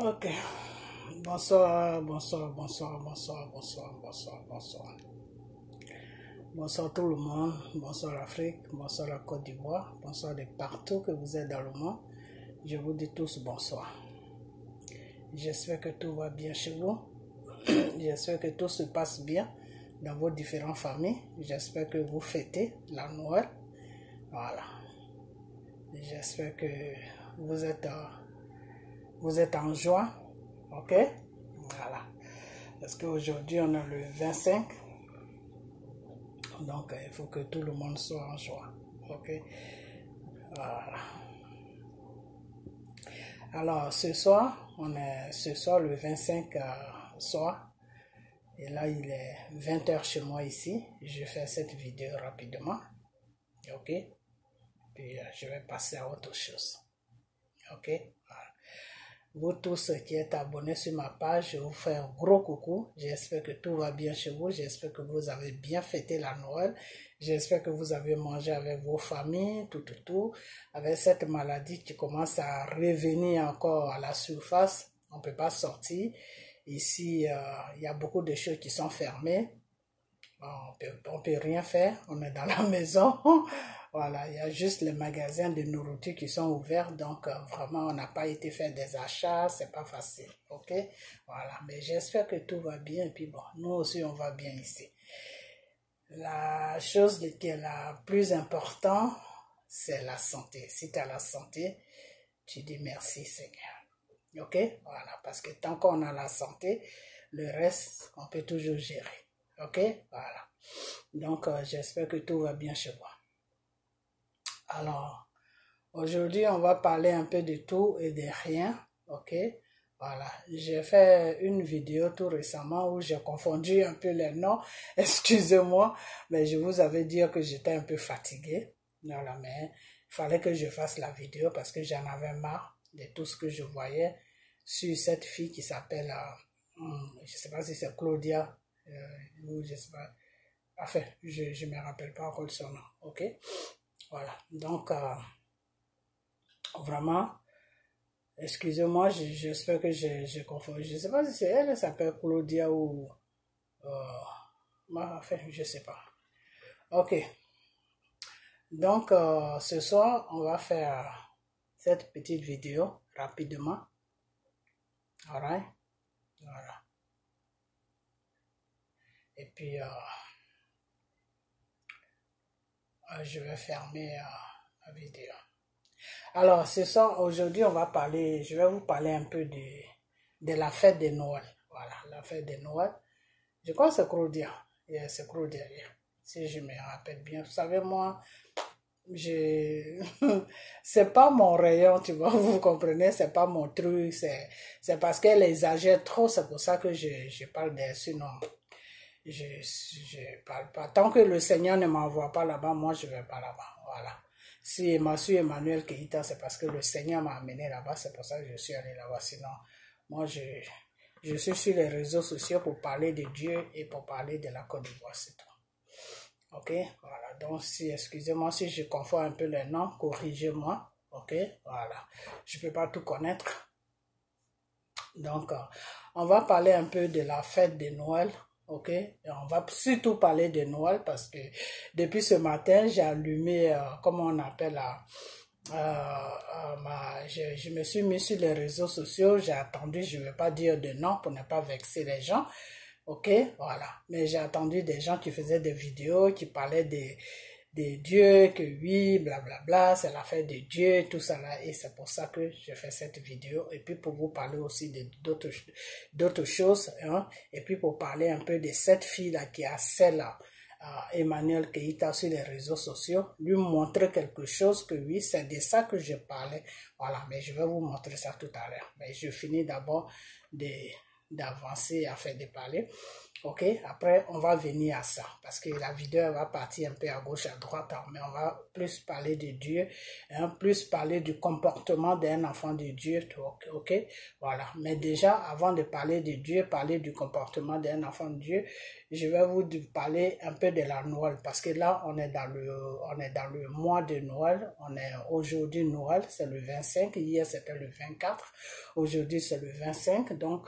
Ok. Bonsoir, bonsoir, bonsoir, bonsoir, bonsoir, bonsoir, bonsoir. Bonsoir tout le monde, bonsoir l'Afrique, bonsoir la Côte d'Ivoire, bonsoir de partout que vous êtes dans le monde. Je vous dis tous bonsoir. J'espère que tout va bien chez vous. J'espère que tout se passe bien dans vos différentes familles. J'espère que vous fêtez la Noël. Voilà. J'espère que vous êtes en joie. Ok? Voilà. Parce qu'aujourd'hui, on est le 25. Donc, il faut que tout le monde soit en joie. Ok? Voilà. Alors, ce soir, le 25 soir. Et là, il est 20h chez moi ici. Je fais cette vidéo rapidement. Ok? Puis, je vais passer à autre chose. Ok? Voilà. Vous tous qui êtes abonnés sur ma page, je vous fais un gros coucou. J'espère que tout va bien chez vous. J'espère que vous avez bien fêté la Noël. J'espère que vous avez mangé avec vos familles, tout. Avec cette maladie qui commence à revenir encore à la surface, on ne peut pas sortir. Ici, il y a beaucoup de choses qui sont fermées. On peut rien faire, on est dans la maison. Voilà, il y a juste les magasins de nourriture qui sont ouverts, donc vraiment on n'a pas été faire des achats, c'est pas facile, ok? Voilà, mais j'espère que tout va bien et puis bon, nous aussi on va bien ici. La chose qui est la plus importante, c'est la santé. Si tu as la santé, tu dis merci Seigneur, ok? Voilà, parce que tant qu'on a la santé, le reste, on peut toujours gérer. Ok, voilà. Donc, j'espère que tout va bien chez moi. Alors, aujourd'hui, on va parler un peu de tout et de rien. Ok, voilà. J'ai fait une vidéo tout récemment où j'ai confondu un peu les noms. Excusez-moi, mais je vous avais dit que j'étais un peu fatiguée. Voilà, mais il fallait que je fasse la vidéo parce que j'en avais marre de tout ce que je voyais sur cette fille qui s'appelle, je ne sais pas si c'est Claudia. Je sais pas. Enfin, je me rappelle pas encore son nom. Ok, voilà. Donc, vraiment, excusez-moi, j'espère que j'ai confondu. Je sais pas si c'est elle s'appelle Claudia ou. Enfin, je sais pas. Ok. Donc, ce soir, on va faire cette petite vidéo rapidement. Alright. Voilà. Et puis, je vais fermer la vidéo. Alors, ce soir, aujourd'hui, je vais vous parler un peu de la fête de Noël. Voilà, la fête de Noël. Je crois que c'est Claudia. Yeah, c'est Claudia, yeah. Si je me rappelle bien. Vous savez, moi, c'est pas mon rayon, tu vois, vous comprenez, c'est pas mon truc, c'est parce qu'elle exagère trop, c'est pour ça que je parle d'elle, sinon, je parle pas. Tant que le Seigneur ne m'envoie pas là-bas, moi, je vais pas là-bas, voilà. Si je suis Emmanuel Keita, c'est parce que le Seigneur m'a amené là-bas, c'est pour ça que je suis allé là-bas, sinon, moi, je suis sur les réseaux sociaux pour parler de Dieu et pour parler de la Côte d'Ivoire, c'est tout. Ok, voilà. Donc, excusez-moi si je confonds un peu les noms, corrigez-moi. Ok, voilà. Je ne peux pas tout connaître. Donc, on va parler un peu de la fête de Noël. Ok, et on va surtout parler de Noël parce que depuis ce matin, j'ai allumé, comment on appelle, je me suis mis sur les réseaux sociaux, j'ai attendu, je ne vais pas dire de nom pour ne pas vexer les gens. Ok, voilà. Mais j'ai attendu des gens qui faisaient des vidéos, qui parlaient de Dieu, que oui, blablabla, c'est la fête de Dieu, tout ça là. Et c'est pour ça que je fais cette vidéo. Et puis pour vous parler aussi d'autres choses. Hein. Et puis pour parler un peu de cette fille-là qui a celle-là. Emmanuel Keita sur les réseaux sociaux, lui montrer quelque chose que oui, c'est de ça que je parlais. Voilà, mais je vais vous montrer ça tout à l'heure. Mais je finis d'abord de d'avancer à faire de parler. Ok, après on va venir à ça parce que la vidéo va partir un peu à gauche, à droite, mais on va plus parler de Dieu, hein, plus parler du comportement d'un enfant de Dieu. Ok, voilà. Mais déjà, avant de parler de Dieu, parler du comportement d'un enfant de Dieu, je vais vous parler un peu de la Noël parce que là on est dans le mois de Noël. On est aujourd'hui Noël, c'est le 25. Hier c'était le 24. Aujourd'hui c'est le 25. Donc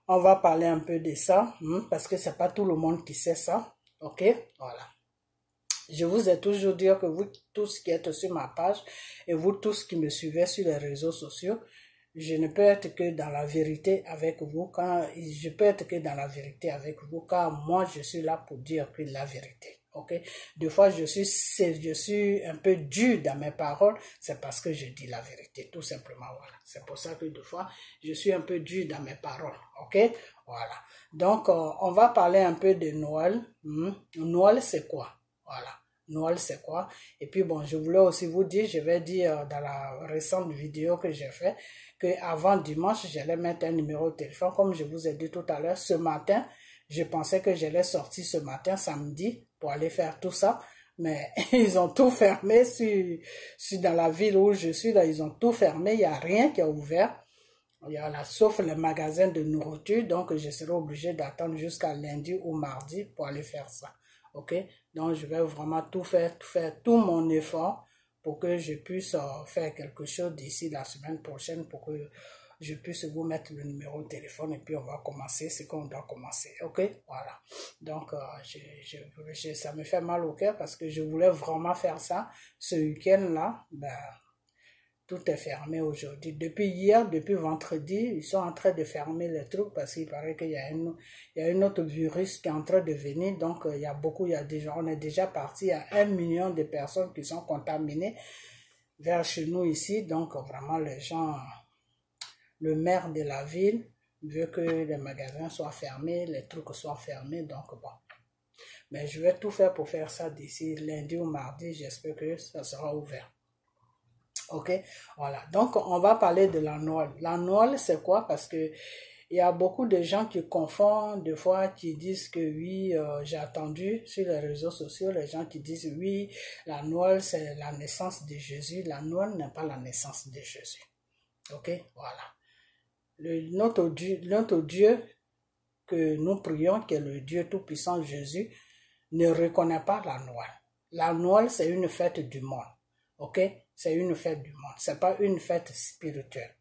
on va parler un peu de ça, parce que c'est pas tout le monde qui sait ça. Ok, voilà. Je vous ai toujours dit que vous tous qui êtes sur ma page et vous tous qui me suivez sur les réseaux sociaux, je ne peux être que dans la vérité avec vous car moi je suis là pour dire que la vérité. Ok, des fois je suis un peu dur dans mes paroles, c'est parce que je dis la vérité, tout simplement. Voilà, c'est pour ça que des fois je suis un peu dur dans mes paroles. Ok, voilà. Donc on va parler un peu de Noël. Noël c'est quoi? Voilà. Noël c'est quoi? Et puis bon, je voulais aussi vous dire, je vais dire dans la récente vidéo que j'ai fait, que avant dimanche, j'allais mettre un numéro de téléphone, comme je vous ai dit tout à l'heure. Ce matin, je pensais que j'allais sortir ce matin, samedi, pour aller faire tout ça, mais ils ont tout fermé dans la ville où je suis, là, ils ont tout fermé, il n'y a rien qui est ouvert. Il y a là, sauf les magasins de nourriture, donc je serai obligé d'attendre jusqu'à lundi ou mardi pour aller faire ça. Ok, donc je vais vraiment tout faire tout mon effort pour que je puisse faire quelque chose d'ici la semaine prochaine pour que je puisse vous mettre le numéro de téléphone et puis on va commencer ce qu'on doit commencer. Ok, voilà. Donc ça me fait mal au cœur parce que je voulais vraiment faire ça ce week-end-là. Ben, tout est fermé aujourd'hui. Depuis hier, depuis vendredi, ils sont en train de fermer les trucs parce qu'il paraît qu'il y a un autre virus qui est en train de venir. Donc, on est déjà parti à 1 million de personnes qui sont contaminées vers chez nous ici. Donc, vraiment, les gens, le maire de la ville veut que les magasins soient fermés, les trucs soient fermés. Donc, bon. Mais je vais tout faire pour faire ça d'ici lundi ou mardi. J'espère que ça sera ouvert. Ok, voilà. Donc, on va parler de la Noël. La Noël, c'est quoi? Parce que il y a beaucoup de gens qui confondent, des fois, qui disent que oui, j'ai entendu sur les réseaux sociaux, les gens qui disent oui, la Noël, c'est la naissance de Jésus. La Noël n'est pas la naissance de Jésus. Ok, voilà. Notre Dieu que nous prions, qui est le Dieu tout-puissant Jésus, ne reconnaît pas la Noël. La Noël, c'est une fête du monde. Ok, c'est une fête du monde, c'est pas une fête spirituelle.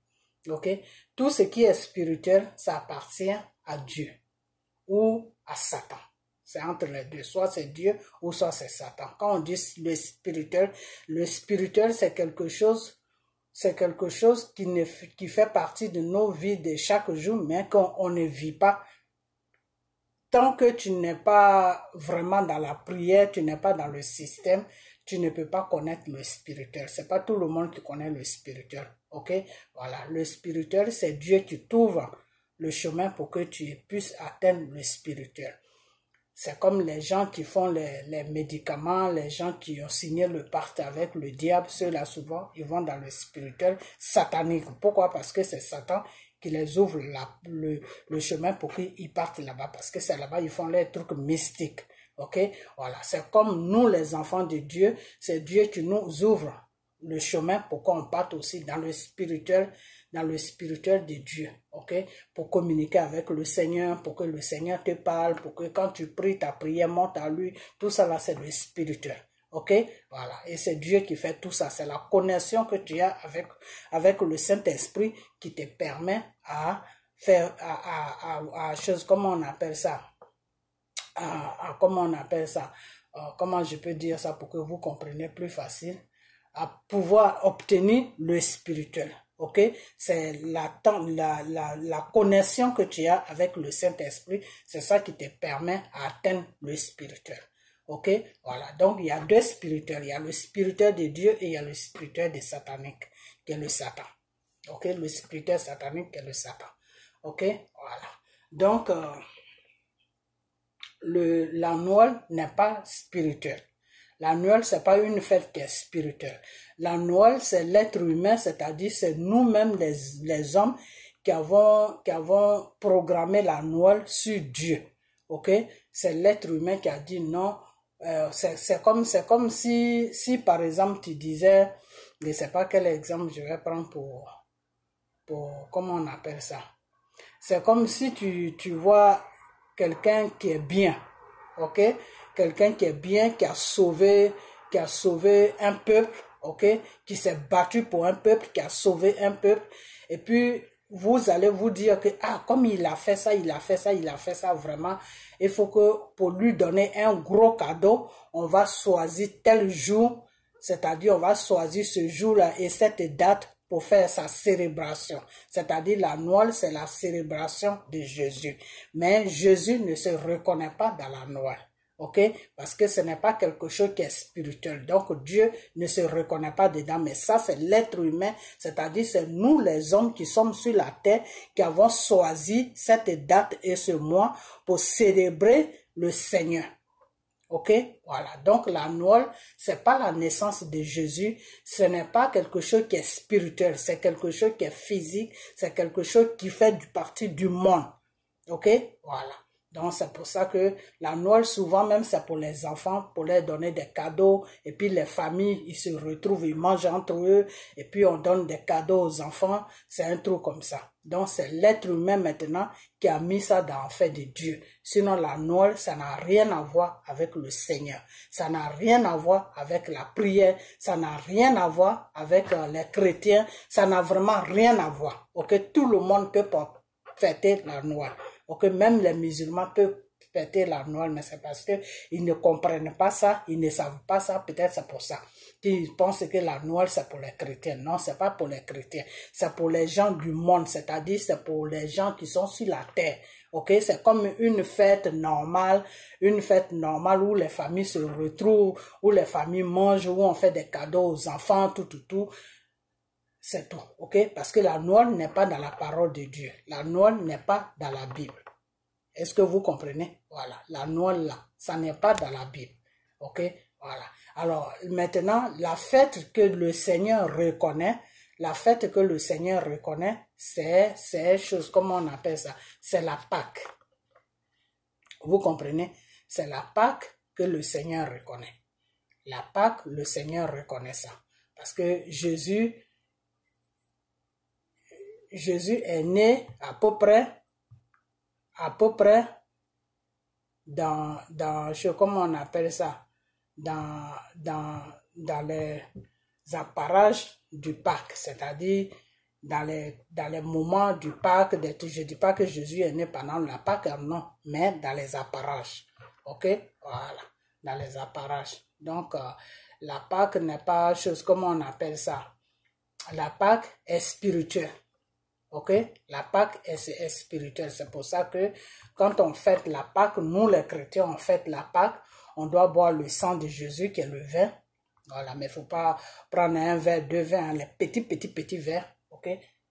Ok, tout ce qui est spirituel, ça appartient à Dieu ou à Satan. C'est entre les deux, soit c'est Dieu ou soit c'est Satan. Quand on dit le spirituel c'est quelque chose qui fait partie de nos vies de chaque jour, mais qu'on ne vit pas. Tant que tu n'es pas vraiment dans la prière, tu n'es pas dans le système, tu ne peux pas connaître le spirituel. C'est pas tout le monde qui connaît le spirituel. Ok? Voilà. Le spirituel, c'est Dieu qui t'ouvre le chemin pour que tu puisses atteindre le spirituel. C'est comme les gens qui font les médicaments, les gens qui ont signé le pacte avec le diable, ceux-là souvent, ils vont dans le spirituel satanique. Pourquoi? Parce que c'est Satan qui les ouvre le chemin pour qu'ils partent là-bas. Parce que c'est là-bas, ils font les trucs mystiques. Ok? Voilà. C'est comme nous, les enfants de Dieu, c'est Dieu qui nous ouvre le chemin pour qu'on parte aussi dans le spirituel de Dieu. Ok? Pour communiquer avec le Seigneur, pour que le Seigneur te parle, pour que quand tu pries, ta prière monte à lui. Tout ça là, c'est le spirituel. Ok? Voilà. Et c'est Dieu qui fait tout ça. C'est la connexion que tu as avec le Saint-Esprit qui te permet à faire, à chose, comment on appelle ça? Comment je peux dire ça pour que vous compreniez plus facile? À pouvoir obtenir le spirituel. Ok? C'est la connexion que tu as avec le Saint-Esprit. C'est ça qui te permet à atteindre le spirituel. Ok, voilà. Donc, il y a deux spirituels. Il y a le spirituel de Dieu et il y a le spirituel de satanique, qui est le Satan. Ok, le spirituel satanique qui est le Satan. Ok, voilà. Donc, la Noël n'est pas spirituelle. La Noël, c'est pas une fête qui est spirituelle. La Noël, c'est l'être humain, c'est-à-dire c'est nous-mêmes les hommes qui avons programmé la Noël sur Dieu. Ok? C'est l'être humain qui a dit non. C'est comme si par exemple tu disais, je ne sais pas quel exemple je vais prendre pour comment on appelle ça. C'est comme si tu vois quelqu'un qui est bien, ok? Quelqu'un qui est bien, qui a sauvé un peuple, ok? Qui s'est battu pour un peuple, qui a sauvé un peuple, et puis vous allez vous dire que, ah, comme il a fait ça, il a fait ça, il a fait ça, vraiment, il faut que pour lui donner un gros cadeau, on va choisir tel jour, c'est-à-dire on va choisir ce jour-là et cette date pour faire sa célébration. C'est-à-dire la Noël, c'est la célébration de Jésus. Mais Jésus ne se reconnaît pas dans la Noël. Ok? Parce que ce n'est pas quelque chose qui est spirituel. Donc Dieu ne se reconnaît pas dedans. Mais ça, c'est l'être humain. C'est-à-dire c'est nous les hommes qui sommes sur la terre qui avons choisi cette date et ce mois pour célébrer le Seigneur. Ok, voilà. Donc la Noël, c'est pas la naissance de Jésus, ce n'est pas quelque chose qui est spirituel, c'est quelque chose qui est physique, c'est quelque chose qui fait partie du monde. Ok, voilà. Donc c'est pour ça que la Noël souvent même c'est pour les enfants, pour leur donner des cadeaux et puis les familles ils se retrouvent, ils mangent entre eux et puis on donne des cadeaux aux enfants, c'est un truc comme ça. Donc c'est l'être humain maintenant qui a mis ça dans le fait de Dieu. Sinon la Noël ça n'a rien à voir avec le Seigneur, ça n'a rien à voir avec la prière, ça n'a rien à voir avec les chrétiens, ça n'a vraiment rien à voir. Ok, tout le monde peut fêter la Noël. Ok, même les musulmans peuvent fêter la Noël, mais c'est parce qu'ils ne comprennent pas ça, ils ne savent pas ça, peut-être c'est pour ça. Ils pensent que la Noël c'est pour les chrétiens. Non, c'est pas pour les chrétiens, c'est pour les gens du monde, c'est-à-dire c'est pour les gens qui sont sur la terre. Ok, c'est comme une fête normale où les familles se retrouvent, où les familles mangent, où on fait des cadeaux aux enfants, tout. C'est tout, ok? Parce que la Noël n'est pas dans la parole de Dieu. La Noël n'est pas dans la Bible. Est-ce que vous comprenez? Voilà, la Noël là, ça n'est pas dans la Bible, ok? Voilà. Alors maintenant, la fête que le Seigneur reconnaît, c'est chose, comment on appelle ça? C'est la Pâque. Vous comprenez? C'est la Pâque que le Seigneur reconnaît. La Pâque, le Seigneur reconnaît ça. Parce que Jésus est né à peu près dans comment on appelle ça, dans les apparages du Pâques, c'est-à-dire dans les moments du Pâques. Je ne dis pas que Jésus est né pendant la Pâque, non, mais dans les apparages. Ok, voilà, dans les apparages. Donc, la Pâque n'est pas chose, comment on appelle ça? La Pâque est spirituelle. Ok, la Pâque est spirituelle. C'est pour ça que quand on fête la Pâque, nous les chrétiens, on fête la Pâque, on doit boire le sang de Jésus qui est le vin. Voilà, mais il ne faut pas prendre un verre, deux verres, hein, les petits verres. Ok,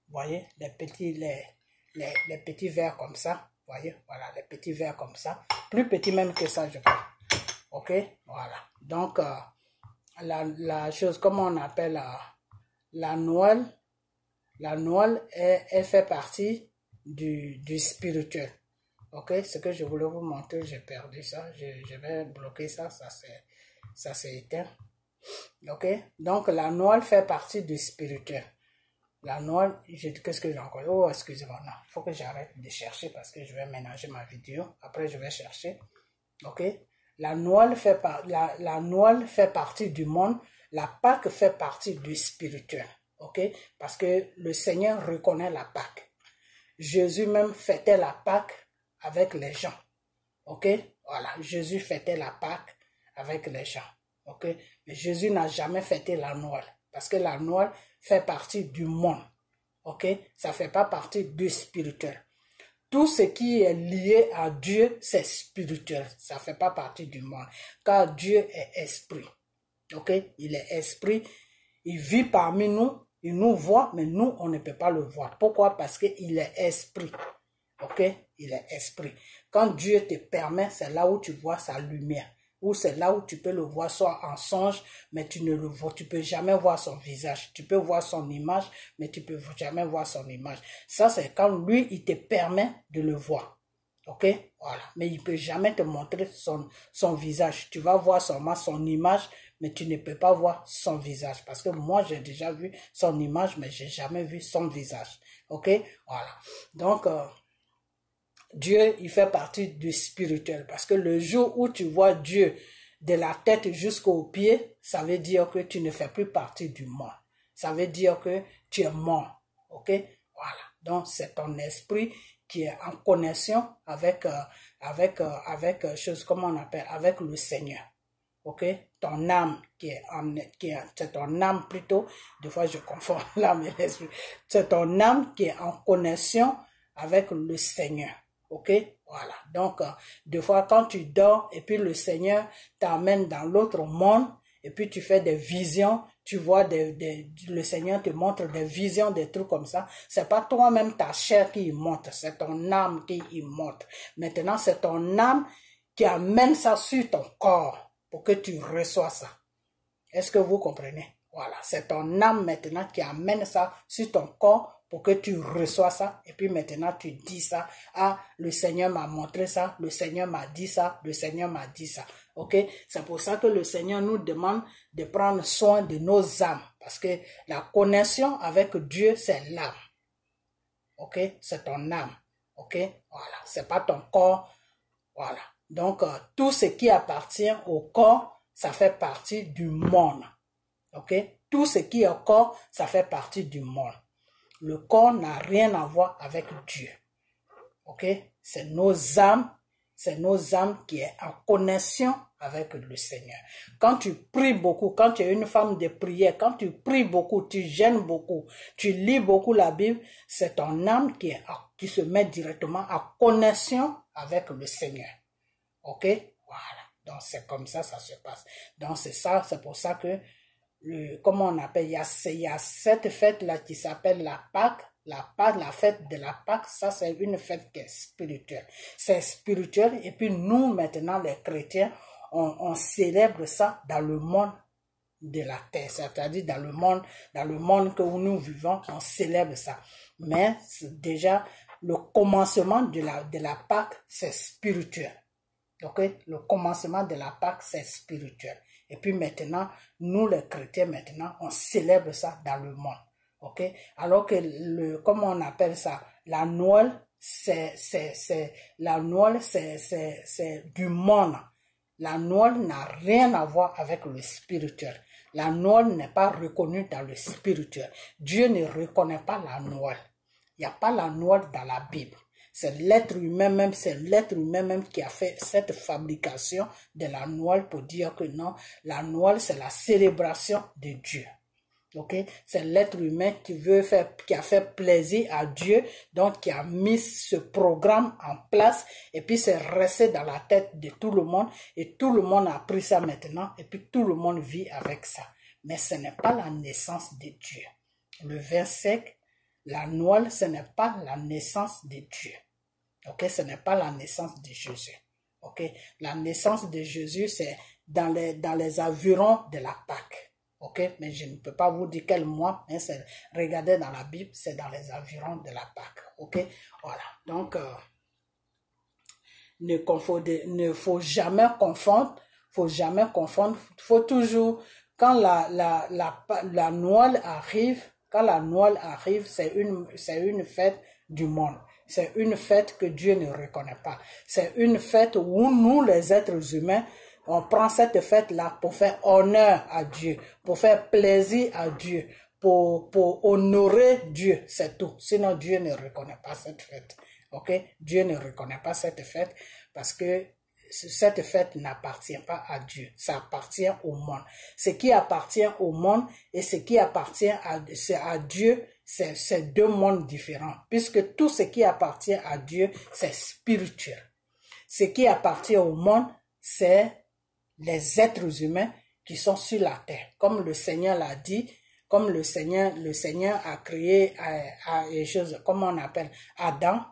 voyez, les petits verres comme ça. Voyez, voilà, les petits verres comme ça. Plus petits même que ça, je crois. Ok, voilà. Donc, la chose, comment on appelle la Noël? La Noël, elle fait partie du spirituel. Ok, ce que je voulais vous montrer, j'ai perdu ça. Je vais bloquer ça, ça s'est éteint. Ok, donc la Noël fait partie du spirituel. La Noël, qu'est-ce que j'ai encore? Oh, excusez-moi, non, il faut que j'arrête de chercher parce que je vais ménager ma vidéo. Après, je vais chercher. Ok, la Noël fait partie du monde. La Pâque fait partie du spirituel. Ok, parce que le Seigneur reconnaît la Pâque. Jésus même fêtait la Pâque avec les gens. Ok, voilà, Jésus fêtait la Pâque avec les gens. Ok, mais Jésus n'a jamais fêté la Noël parce que la Noël fait partie du monde. Ok, ça fait pas partie du spirituel. Tout ce qui est lié à Dieu, c'est spirituel. Ça fait pas partie du monde. Car Dieu est esprit. Ok, il est esprit. Il vit parmi nous. Il nous voit, mais nous, on ne peut pas le voir. Pourquoi? Parce qu'il est esprit. Ok? Il est esprit. Quand Dieu te permet, c'est là où tu vois sa lumière. où c'est là où tu peux le voir soit en songe, mais tu ne le vois, tu peux jamais voir son visage. Tu peux voir son image, mais tu peux jamais voir son image. Ça, c'est quand lui, il te permet de le voir. Ok? Voilà. Mais il peut jamais te montrer son visage. Tu vas voir seulement son image, mais tu ne peux pas voir son visage. Parce que moi, j'ai déjà vu son image, mais j'ai jamais vu son visage. Ok? Voilà. Donc, Dieu, il fait partie du spirituel. Parce que le jour où tu vois Dieu de la tête jusqu'aux pieds, ça veut dire que tu ne fais plus partie du monde. Ça veut dire que tu es mort. Ok? Voilà. Donc, c'est ton esprit qui est en connexion avec chose, comment on appelle, avec le Seigneur. Ok? Ton âme c'est ton âme plutôt. Des fois, je confonds l'âme et l'esprit. C'est ton âme qui est en connexion avec le Seigneur. Ok? Voilà. Donc, des fois, quand tu dors et puis le Seigneur t'amène dans l'autre monde et puis tu fais des visions, tu vois le Seigneur te montre des visions, des trucs comme ça. C'est pas toi-même ta chair qui y montre, c'est ton âme qui y montre. Maintenant, c'est ton âme qui amène ça sur ton corps pour que tu reçois ça. Est-ce que vous comprenez? Voilà, c'est ton âme maintenant qui amène ça sur ton corps pour que tu reçois ça. Et puis maintenant, tu dis ça. Ah, le Seigneur m'a montré ça. Le Seigneur m'a dit ça. Le Seigneur m'a dit ça. Ok? C'est pour ça que le Seigneur nous demande de prendre soin de nos âmes. Parce que la connexion avec Dieu, c'est l'âme. Ok? C'est ton âme. Ok? Voilà. C'est pas ton corps. Voilà. Donc, tout ce qui appartient au corps, ça fait partie du monde. Ok? Tout ce qui est corps, ça fait partie du monde. Le corps n'a rien à voir avec Dieu. Ok? C'est nos âmes qui est en connexion avec le Seigneur. Quand tu pries beaucoup, quand tu es une femme de prière, quand tu pries beaucoup, tu jeûnes beaucoup, tu lis beaucoup la Bible, c'est ton âme qui se met directement en connexion avec le Seigneur. Ok? Voilà. Donc, c'est comme ça se passe. Donc, c'est ça, c'est pour ça que, comment on appelle, il y a cette fête-là qui s'appelle la Pâque. La fête de la Pâque, ça, c'est une fête qui est spirituelle. C'est spirituel. Et puis, nous, maintenant, les chrétiens, on célèbre ça dans le monde de la terre. C'est-à-dire, dans le monde que nous vivons, on célèbre ça. Mais, déjà, le commencement de la Pâque, c'est spirituel. Ok, le commencement de la Pâque, c'est spirituel. Et puis maintenant, nous les chrétiens, maintenant, on célèbre ça dans le monde. Ok, alors que comment on appelle ça? La Noël, c'est du monde. La Noël n'a rien à voir avec le spirituel. La Noël n'est pas reconnue dans le spirituel. Dieu ne reconnaît pas la Noël. Il n'y a pas la Noël dans la Bible. C'est l'être humain même, qui a fait cette fabrication de la Noël pour dire que non, la Noël c'est la célébration de Dieu. Ok, c'est l'être humain qui a fait plaisir à Dieu, donc qui a mis ce programme en place et puis c'est resté dans la tête de tout le monde et tout le monde a pris ça maintenant et puis tout le monde vit avec ça. Mais ce n'est pas la naissance de Dieu. Le vin sec, la Noël, ce n'est pas la naissance de Dieu. Ok, ce n'est pas la naissance de Jésus. Ok, la naissance de Jésus, c'est dans les environs de la Pâque. Ok, mais je ne peux pas vous dire quel mois, hein, regardez dans la Bible, c'est dans les environs de la Pâque. Ok, voilà. Donc, ne faut jamais confondre, faut toujours, quand la Noël arrive, c'est une fête du monde. C'est une fête que Dieu ne reconnaît pas. C'est une fête où nous, les êtres humains, on prend cette fête-là pour faire honneur à Dieu, pour faire plaisir à Dieu, pour honorer Dieu, c'est tout. Sinon, Dieu ne reconnaît pas cette fête. Ok? Dieu ne reconnaît pas cette fête parce que cette fête n'appartient pas à Dieu, ça appartient au monde. Ce qui appartient au monde et ce qui appartient à Dieu, c'est deux mondes différents, puisque tout ce qui appartient à Dieu, c'est spirituel. Ce qui appartient au monde, c'est les êtres humains qui sont sur la terre. Comme le Seigneur l'a dit, comme le Seigneur a créé comment on appelle, Adam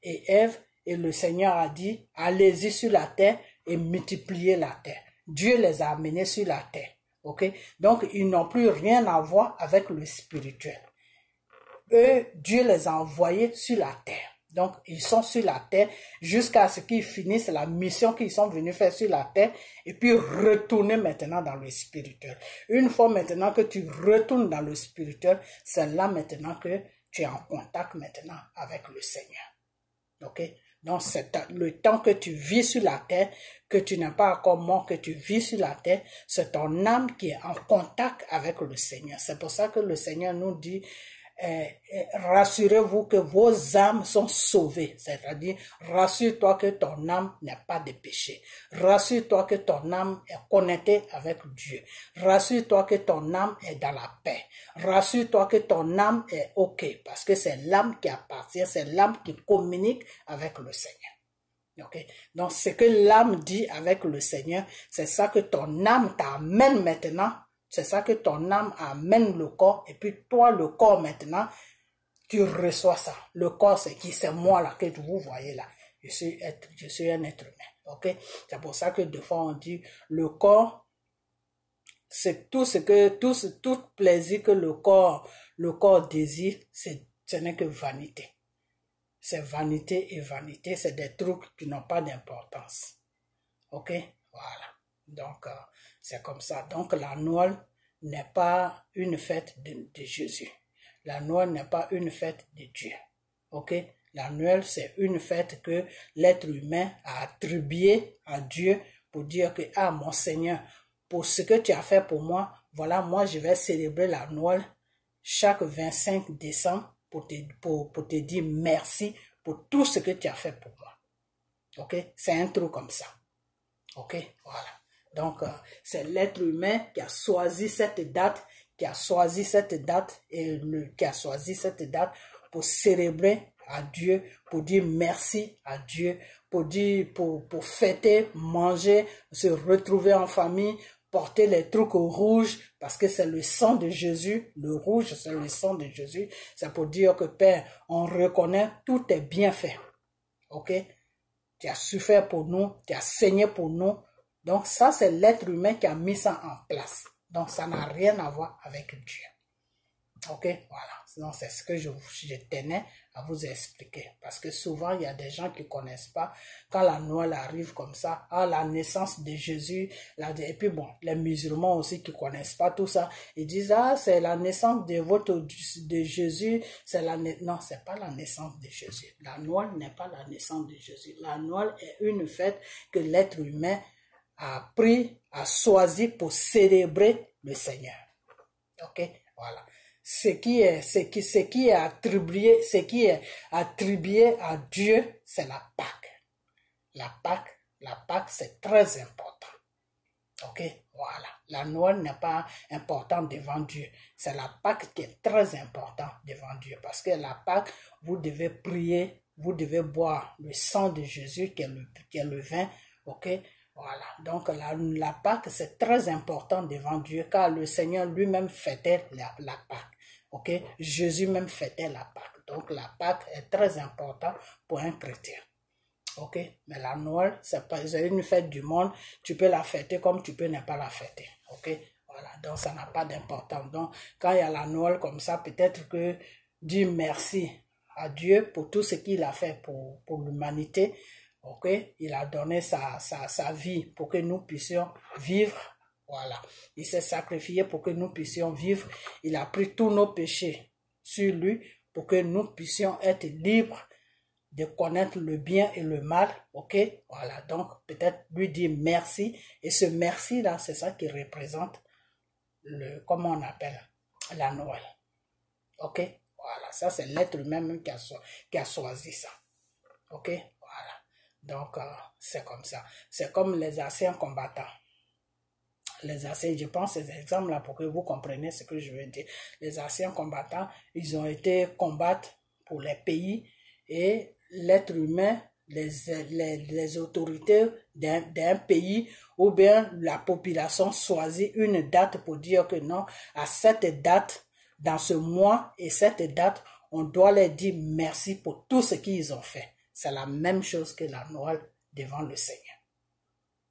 et Ève, et le Seigneur a dit, allez-y sur la terre et multipliez la terre. Dieu les a amenés sur la terre. Ok? Donc, ils n'ont plus rien à voir avec le spirituel. Eux, Dieu les a envoyés sur la terre. Donc, ils sont sur la terre jusqu'à ce qu'ils finissent la mission qu'ils sont venus faire sur la terre et puis retourner maintenant dans le spirituel. Une fois maintenant que tu retournes dans le spirituel, c'est là maintenant que tu es en contact maintenant avec le Seigneur. Ok? Donc, c'est le temps que tu vis sur la terre, que tu n'es pas encore mort, que tu vis sur la terre, c'est ton âme qui est en contact avec le Seigneur. C'est pour ça que le Seigneur nous dit, rassurez-vous que vos âmes sont sauvées. C'est-à-dire, rassure-toi que ton âme n'a pas de péché. Rassure-toi que ton âme est connectée avec Dieu. Rassure-toi que ton âme est dans la paix. Rassure-toi que ton âme est OK, parce que c'est l'âme qui appartient, c'est l'âme qui communique avec le Seigneur. Okay? Donc, ce que l'âme dit avec le Seigneur, c'est ça que ton âme t'amène maintenant. C'est ça que ton âme amène le corps. Et puis toi, le corps maintenant, tu reçois ça. Le corps, c'est qui? C'est moi là que vous voyez là. Je suis un être humain. Ok? C'est pour ça que des fois on dit le corps, c'est tout plaisir que le corps désire, ce n'est que vanité. C'est vanité et vanité, c'est des trucs qui n'ont pas d'importance. Ok? Voilà. Donc, c'est comme ça. Donc, la Noël n'est pas une fête de Jésus. La Noël n'est pas une fête de Dieu. Ok? La Noël, c'est une fête que l'être humain a attribuée à Dieu pour dire que, ah, mon Seigneur, pour ce que tu as fait pour moi, voilà, moi, je vais célébrer la Noël chaque 25 décembre pour te dire merci pour tout ce que tu as fait pour moi. Ok? C'est un truc comme ça. Ok? Voilà. Donc, c'est l'être humain qui a choisi cette date, qui a choisi cette date pour célébrer à Dieu, pour dire merci à Dieu, pour fêter, manger, se retrouver en famille, porter les trucs rouges, parce que c'est le sang de Jésus. Le rouge, c'est le sang de Jésus. C'est pour dire que, Père, on reconnaît tout est bien fait. Ok? Tu as souffert pour nous, tu as saigné pour nous. Donc ça, c'est l'être humain qui a mis ça en place. Donc ça n'a rien à voir avec Dieu. Ok, voilà. Donc c'est ce que je tenais à vous expliquer. Parce que souvent, il y a des gens qui ne connaissent pas. Quand la Noël arrive comme ça, ah, la naissance de Jésus. Et puis bon, les musulmans aussi qui ne connaissent pas tout ça. Ils disent, ah, c'est la naissance de Jésus. Non, ce n'est pas la naissance de Jésus. La Noël n'est pas la naissance de Jésus. La Noël est une fête que l'être humain a choisi pour célébrer le Seigneur. Ok, voilà. Ce qui est attribué à Dieu, c'est la Pâque. La Pâque, c'est très important. Ok, voilà. La Noël n'est pas importante devant Dieu. C'est la Pâque qui est très importante devant Dieu. Parce que la Pâque, vous devez prier, vous devez boire le sang de Jésus qui est le vin. Ok, voilà. Donc la Pâque, c'est très important devant Dieu, car le Seigneur lui-même fêtait la Pâque. Ok, Jésus même fêtait la Pâque. Donc la Pâque est très importante pour un chrétien. Ok, mais la Noël, c'est une fête du monde. Tu peux la fêter comme tu peux ne pas la fêter. Ok, voilà. Donc ça n'a pas d'importance. Donc quand il y a la Noël comme ça, peut-être que dire merci à Dieu pour tout ce qu'il a fait pour l'humanité. Ok, il a donné sa vie pour que nous puissions vivre. Voilà, il s'est sacrifié pour que nous puissions vivre. Il a pris tous nos péchés sur lui pour que nous puissions être libres de connaître le bien et le mal. Ok, voilà, donc peut-être lui dire merci. Et ce merci-là, c'est ça qui représente comment on appelle, la Noël. Ok, voilà, ça c'est l'être humain même qui a choisi ça. Ok, voilà, donc c'est comme ça. C'est comme les anciens combattants. Les anciens, je pense ces exemples-là pour que vous compreniez ce que je veux dire. Les anciens combattants, ils ont été combattre pour les pays et l'être humain, les autorités d'un pays ou bien la population choisit une date pour dire que non, à cette date, dans ce mois et cette date, on doit leur dire merci pour tout ce qu'ils ont fait. C'est la même chose que la Noël devant le Seigneur.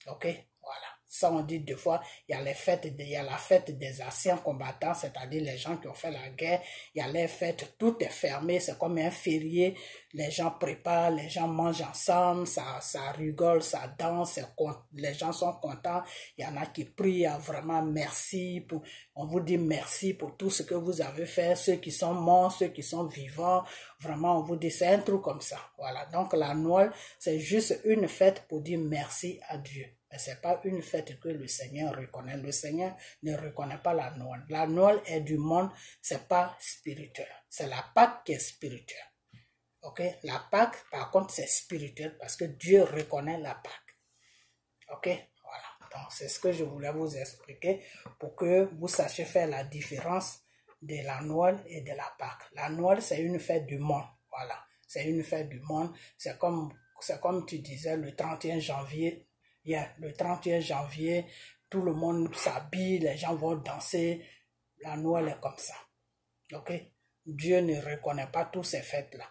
Ok? Voilà. Ça, on dit deux fois, il y a les fêtes, il y a la fête des anciens combattants, c'est-à-dire les gens qui ont fait la guerre. Il y a les fêtes, tout est fermé, c'est comme un férié. Les gens préparent, les gens mangent ensemble, ça rigole, ça danse, les gens sont contents. Il y en a qui prient vraiment merci. On vous dit merci pour tout ce que vous avez fait, ceux qui sont morts, ceux qui sont vivants. Vraiment, on vous dit, c'est un truc comme ça. Voilà, donc la Noël, c'est juste une fête pour dire merci à Dieu. Mais ce n'est pas une fête que le Seigneur reconnaît. Le Seigneur ne reconnaît pas la Noël. La Noël est du monde, ce n'est pas spirituel. C'est la Pâque qui est spirituelle. Ok? La Pâque, par contre, c'est spirituel parce que Dieu reconnaît la Pâque. Ok? Voilà. Donc, c'est ce que je voulais vous expliquer pour que vous sachiez faire la différence de la Noël et de la Pâque. La Noël, c'est une fête du monde. Voilà. C'est une fête du monde. C'est comme tu disais, le 31 janvier. Le 31 janvier, tout le monde s'habille, les gens vont danser. La Noël est comme ça. Ok? Dieu ne reconnaît pas toutes ces fêtes-là.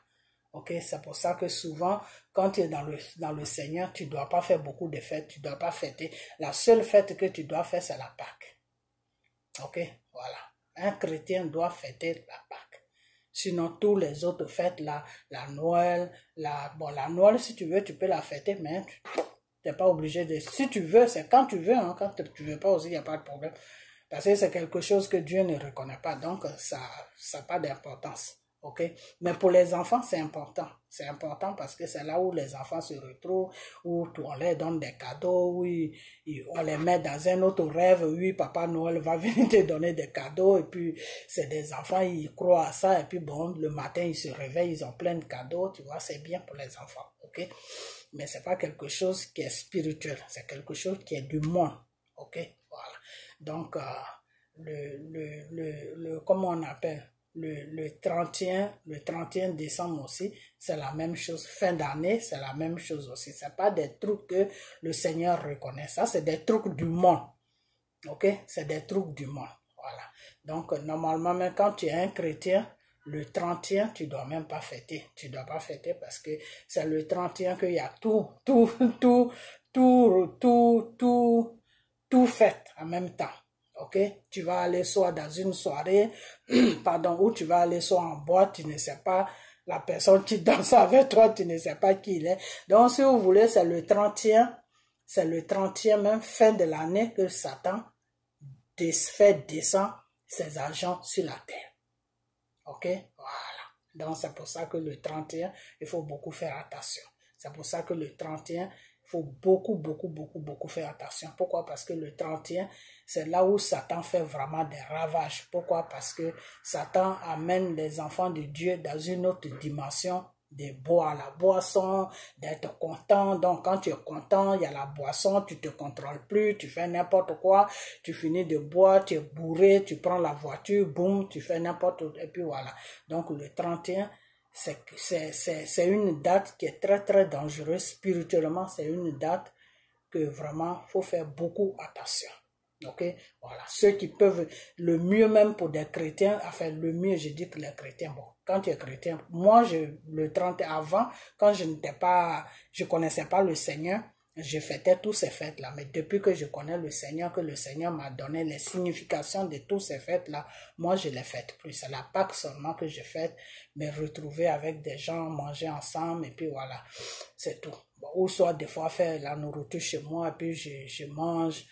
Ok? C'est pour ça que souvent, quand tu es dans le Seigneur, tu ne dois pas faire beaucoup de fêtes, tu ne dois pas fêter. La seule fête que tu dois faire, c'est la Pâque. Ok? Voilà. Un chrétien doit fêter la Pâque. Sinon, tous les autres fêtes, la Noël, la Noël, si tu veux, tu peux la fêter, mais tu n'es pas obligé de... Si tu veux, c'est quand tu veux, hein, quand tu ne veux pas aussi, il n'y a pas de problème. Parce que c'est quelque chose que Dieu ne reconnaît pas, donc ça n'a pas d'importance. Ok? Mais pour les enfants, c'est important. C'est important parce que c'est là où les enfants se retrouvent, où on leur donne des cadeaux, où on les met dans un autre rêve. Oui, Papa Noël va venir te donner des cadeaux. Et puis, c'est des enfants, ils croient à ça. Et puis, bon, le matin, ils se réveillent, ils ont plein de cadeaux. Tu vois, c'est bien pour les enfants. Ok? Mais c'est pas quelque chose qui est spirituel. C'est quelque chose qui est du monde. Ok? Voilà. Donc, comment on appelle? Le 31 décembre aussi, c'est la même chose. Fin d'année, c'est la même chose aussi. C'est pas des trucs que le Seigneur reconnaît. Ça, c'est des trucs du monde. Ok? C'est des trucs du monde. Voilà. Donc, normalement, même quand tu es un chrétien, le 31, tu dois même pas fêter. Tu dois pas fêter parce que c'est le 31 qu'il y a tout fait en même temps. Ok, tu vas aller soit dans une soirée, pardon, ou tu vas aller soit en boîte, tu ne sais pas la personne qui danse avec toi, tu ne sais pas qui il est. Donc, si vous voulez, c'est le 31 même fin de l'année que Satan fait descendre ses agents sur la terre. Ok, voilà. Donc, c'est pour ça que le 31, il faut beaucoup faire attention. C'est pour ça que le 31, il faut beaucoup faire attention. Pourquoi? Parce que le 31, c'est là où Satan fait vraiment des ravages. Pourquoi? Parce que Satan amène les enfants de Dieu dans une autre dimension, de boire la boisson, d'être content. Donc, quand tu es content, il y a la boisson, tu te contrôles plus, tu fais n'importe quoi, tu finis de boire, tu es bourré, tu prends la voiture, boum, tu fais n'importe quoi, et puis voilà. Donc, le 31, c'est une date qui est très dangereuse spirituellement. C'est une date que vraiment faut faire beaucoup attention. Ok, voilà. Ceux qui peuvent, le mieux même pour des chrétiens, enfin le mieux, je dis que les chrétiens, bon, quand tu es chrétien, moi le 31 avant, quand je connaissais pas le Seigneur, je fêtais tous ces fêtes-là. Mais depuis que je connais le Seigneur, que le Seigneur m'a donné les significations de toutes ces fêtes-là, moi, je les fête plus. C'est la Pâque seulement que je fête, me retrouver avec des gens, manger ensemble, et puis voilà, c'est tout. Bon, ou soit des fois faire la nourriture chez moi, et puis je mange,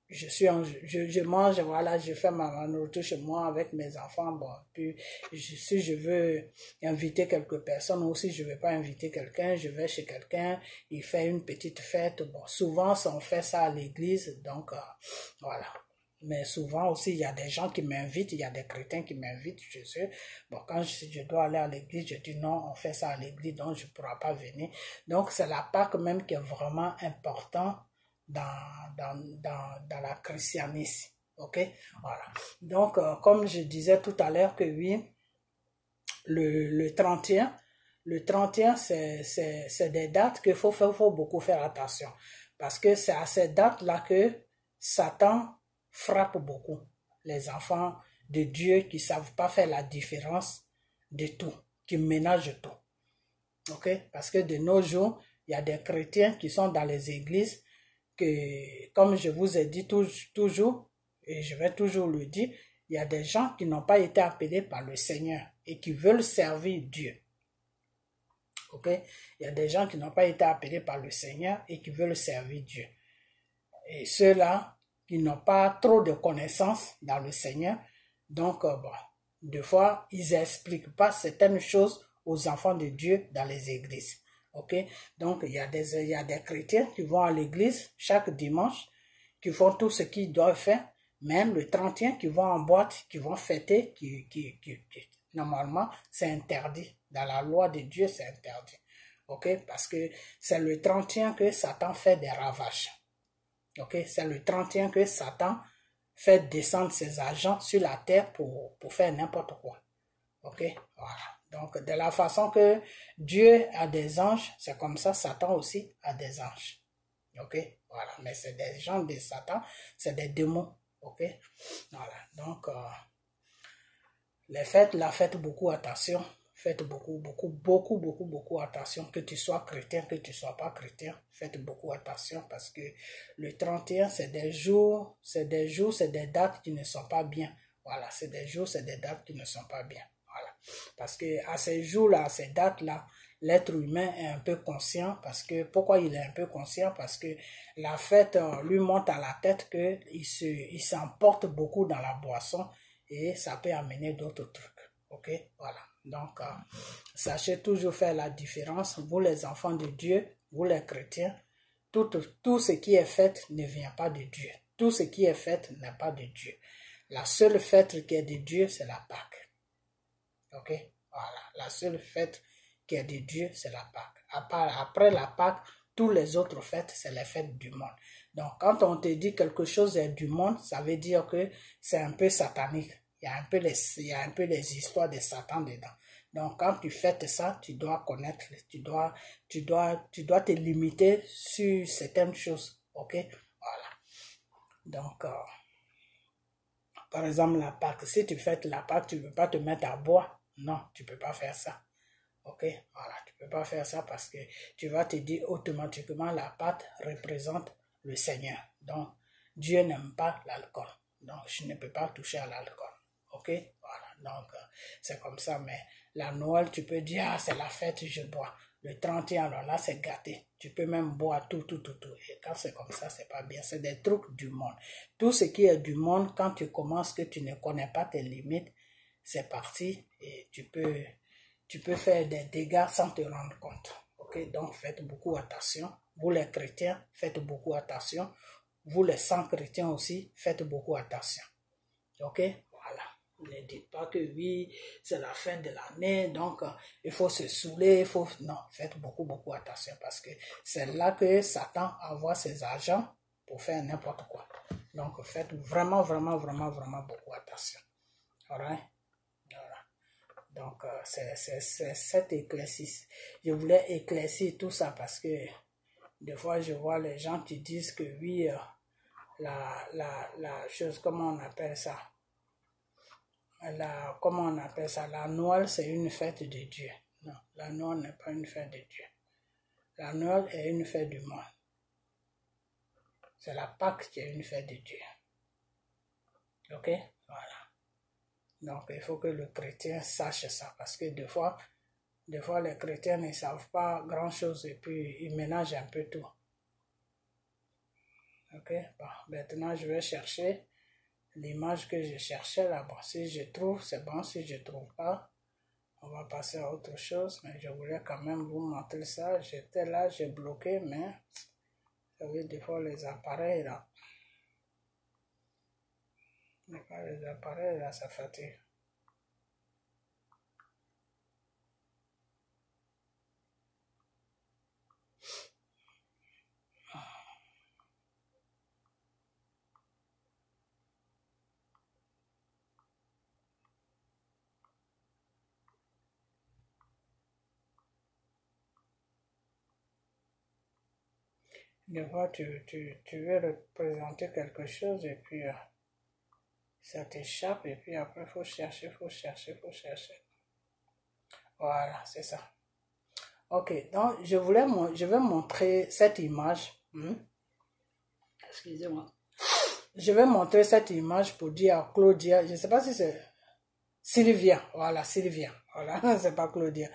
je mange, voilà, je fais ma nourriture chez moi avec mes enfants, bon, puis si je veux inviter quelques personnes, ou si je veux pas inviter quelqu'un, je vais chez quelqu'un, il fait une petite fête, bon, souvent, on fait ça à l'église, donc, voilà. Mais souvent aussi, il y a des gens qui m'invitent, il y a des chrétiens qui m'invitent, je sais. Bon, quand je dois aller à l'église, je dis non, on fait ça à l'église, donc je ne pourrai pas venir. Donc, c'est la Pâque même qui est vraiment important dans la christianisme. Ok? Voilà. Donc, comme je disais tout à l'heure que oui, le 31, c'est des dates qu'il faut beaucoup faire attention. Parce que c'est à ces dates-là que Satan frappe beaucoup les enfants de Dieu qui ne savent pas faire la différence de tout, qui ménagent tout. Ok? Parce que de nos jours, il y a des chrétiens qui sont dans les églises, que, comme je vous ai dit toujours, et je vais toujours le dire, il y a des gens qui n'ont pas été appelés par le Seigneur et qui veulent servir Dieu. Ok? Il y a des gens qui n'ont pas été appelés par le Seigneur et qui veulent servir Dieu. Et ceux-là qui n'ont pas trop de connaissances dans le Seigneur, donc bon, des fois, ils n'expliquent pas certaines choses aux enfants de Dieu dans les églises. Ok? Donc, il y a des chrétiens qui vont à l'église chaque dimanche, qui font tout ce qu'ils doivent faire, même le 31 qui vont en boîte, qui vont fêter, normalement, c'est interdit. Dans la loi de Dieu, c'est interdit. Ok? Parce que c'est le 31 que Satan fait des ravages. Ok? C'est le 31 que Satan fait descendre ses agents sur la terre pour faire n'importe quoi. Ok? Voilà. Donc, de la façon que Dieu a des anges, c'est comme ça, Satan aussi a des anges. Ok? Voilà. Mais c'est des gens de Satan, c'est des démons. Ok? Voilà. Donc, faites beaucoup attention. Faites beaucoup attention. Que tu sois chrétien, que tu sois pas chrétien. Faites beaucoup attention parce que le 31, c'est des dates qui ne sont pas bien. Voilà. C'est des jours, c'est des dates qui ne sont pas bien. Voilà. Parce que à ces jours-là, à ces dates-là, l'être humain est un peu conscient parce que, pourquoi il est un peu conscient? Parce que la fête lui monte à la tête qu'il s'emporte beaucoup dans la boisson et ça peut amener d'autres trucs. Ok? Voilà. Donc, sachez toujours faire la différence. Vous les enfants de Dieu, vous les chrétiens, tout ce qui est fait ne vient pas de Dieu. Tout ce qui est fait n'est pas de Dieu. La seule fête qui est de Dieu, c'est la Pâque. Ok? Voilà. La seule fête qui est de Dieu, c'est la Pâque. Après la Pâque, tous les autres fêtes, c'est les fêtes du monde. Donc, quand on te dit quelque chose est du monde, ça veut dire que c'est un peu satanique. Il y a un peu les histoires de Satan dedans. Donc, quand tu fêtes ça, tu dois connaître, tu dois te limiter sur certaines choses. Ok? Voilà. Donc, par exemple, la Pâque. Si tu fêtes la Pâque, tu ne peux pas te mettre à boire. Non, tu ne peux pas faire ça. Ok? Voilà, tu ne peux pas faire ça parce que tu vas te dire automatiquement la Pâque représente le Seigneur. Donc, Dieu n'aime pas l'alcool. Donc, je ne peux pas toucher à l'alcool. Ok? Voilà, donc c'est comme ça. Mais la Noël, tu peux dire, ah, c'est la fête, je bois. Le 31, alors là, c'est gâté. Tu peux même boire tout. Et quand c'est comme ça, c'est pas bien. C'est des trucs du monde. Tout ce qui est du monde, quand tu commences, que tu ne connais pas tes limites, c'est parti et tu peux faire des dégâts sans te rendre compte. Ok? Donc, faites beaucoup attention. Vous les chrétiens, faites beaucoup attention. Vous les sans-chrétiens aussi, faites beaucoup attention. Ok? Voilà. Ne dites pas que oui, c'est la fin de l'année, donc il faut se saouler, Non, faites beaucoup attention parce que c'est là que Satan envoie ses agents pour faire n'importe quoi. Donc, faites vraiment beaucoup attention. Alright? Voilà. Donc, c'est cette éclaircie. Je voulais éclaircir tout ça parce que des fois, je vois les gens qui disent que oui, la chose, comment on appelle ça? La Noël, c'est une fête de Dieu. Non, la Noël n'est pas une fête de Dieu. La Noël est une fête du monde. C'est la Pâque qui est une fête de Dieu. Ok? Voilà. Donc, il faut que le chrétien sache ça, parce que des fois, les chrétiens ne savent pas grand-chose et puis ils ménagent un peu tout. Ok? Bon, maintenant, je vais chercher l'image que je cherchais là. Bon, si je trouve, c'est bon. Si je ne trouve pas, on va passer à autre chose. Mais je voulais quand même vous montrer ça. J'étais là, j'ai bloqué, mais vous savez, des fois, les appareils là, ça fatigue. Des fois, tu veux représenter quelque chose et puis ça t'échappe et puis après, il faut chercher. Voilà, c'est ça. Ok, donc je vais montrer cette image. Excusez-moi. Je vais montrer cette image pour dire à Claudia, je ne sais pas si c'est Sylvia, voilà, Sylvia, voilà, c'est pas Claudia.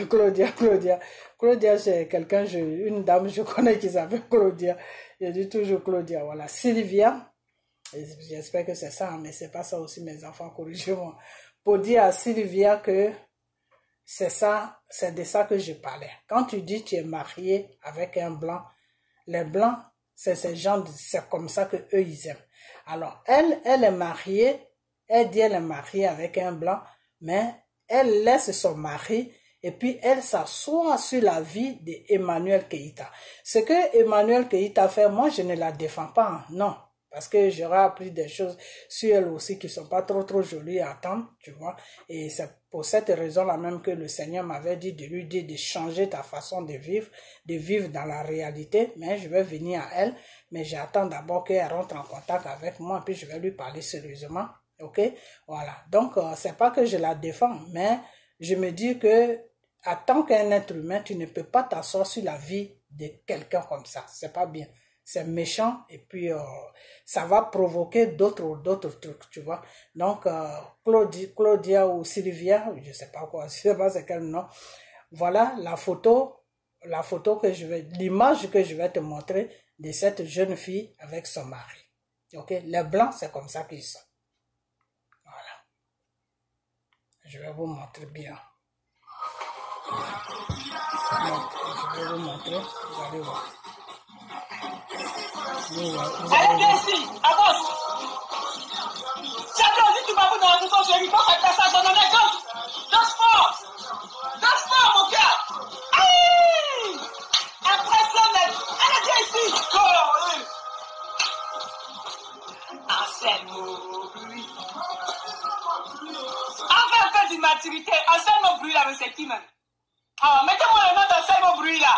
Claudia, c'est quelqu'un, une dame, je connais qui s'appelle Claudia. Je dis toujours Claudia, voilà, Sylvia. J'espère que c'est ça, mais c'est pas ça aussi, mes enfants, corrigez-moi. Pour dire à Sylvia que c'est ça, c'est de ça que je parlais. Quand tu dis que tu es marié avec un blanc, les blancs, c'est ces gens, c'est comme ça que eux ils aiment. Alors, elle est mariée, elle dit elle est mariée avec un blanc, mais elle laisse son mari et puis elle s'assoit sur la vie d'Emmanuel Keïta. Ce que Emmanuel Keïta fait, moi je ne la défends pas, non. Parce que j'aurais appris des choses sur elle aussi qui sont pas trop jolies à attendre, tu vois. Et c'est pour cette raison-là même que le Seigneur m'avait dit de lui dire de changer ta façon de vivre dans la réalité. Mais je vais venir à elle, mais j'attends d'abord qu'elle rentre en contact avec moi, puis je vais lui parler sérieusement, ok? Voilà. Donc, c'est pas que je la défends, mais je me dis que, en tant qu'un être humain, tu ne peux pas t'asseoir sur la vie de quelqu'un comme ça. C'est pas bien. C'est méchant et puis ça va provoquer d'autres trucs, tu vois. Donc, Claudia ou Sylvia, je sais pas quoi, je sais pas c'est quel nom. Voilà la photo que l'image que je vais te montrer de cette jeune fille avec son mari. Ok, les blancs, c'est comme ça qu'ils sont. Voilà. Je vais vous montrer bien. Je vais vous montrer, vous allez voir. Allez, viens ici, avance. J'ai dit tu m'as vu dans la maison, j'ai dit, pas faire ça, donne la danse. Danse fort, mon gars. Aïe! Impressionnant. Allez, viens ici. Enseigne-moi bruit. Enfin, un peu d'immaturité. Enseigne-moi bruit là, mais c'est qui, man? Ah, mettez-moi le nom d'enseigne-moi bruit là.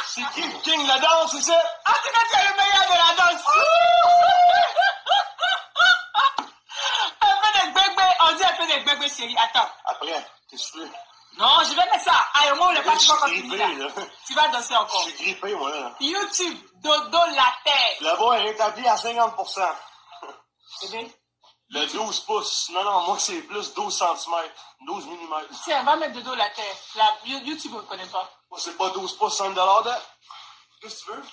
C'est qui le king de la danse, c'est ça? En tout cas, tu es le meilleur de la danse. Un peu de bébé, on dit un peu de bébé, chérie. Attends. Après, qu'est-ce que tu fais? Non, je vais mettre ça. Ah, au moins, le pas, tu vas continuer là. Tu vas danser encore. Je suis grippé, moi, là. YouTube, dodo, la terre. Le bas est rétabli à 50%. Bébé? Le 12 pouces. Non, moi, c'est plus 12 cm. 12 mm. Tiens, va mettre dodo, la terre. La YouTube, on ne connaît pas. Moi, c'est pas 12 pouces, 5 $. Qu'est-ce que tu veux?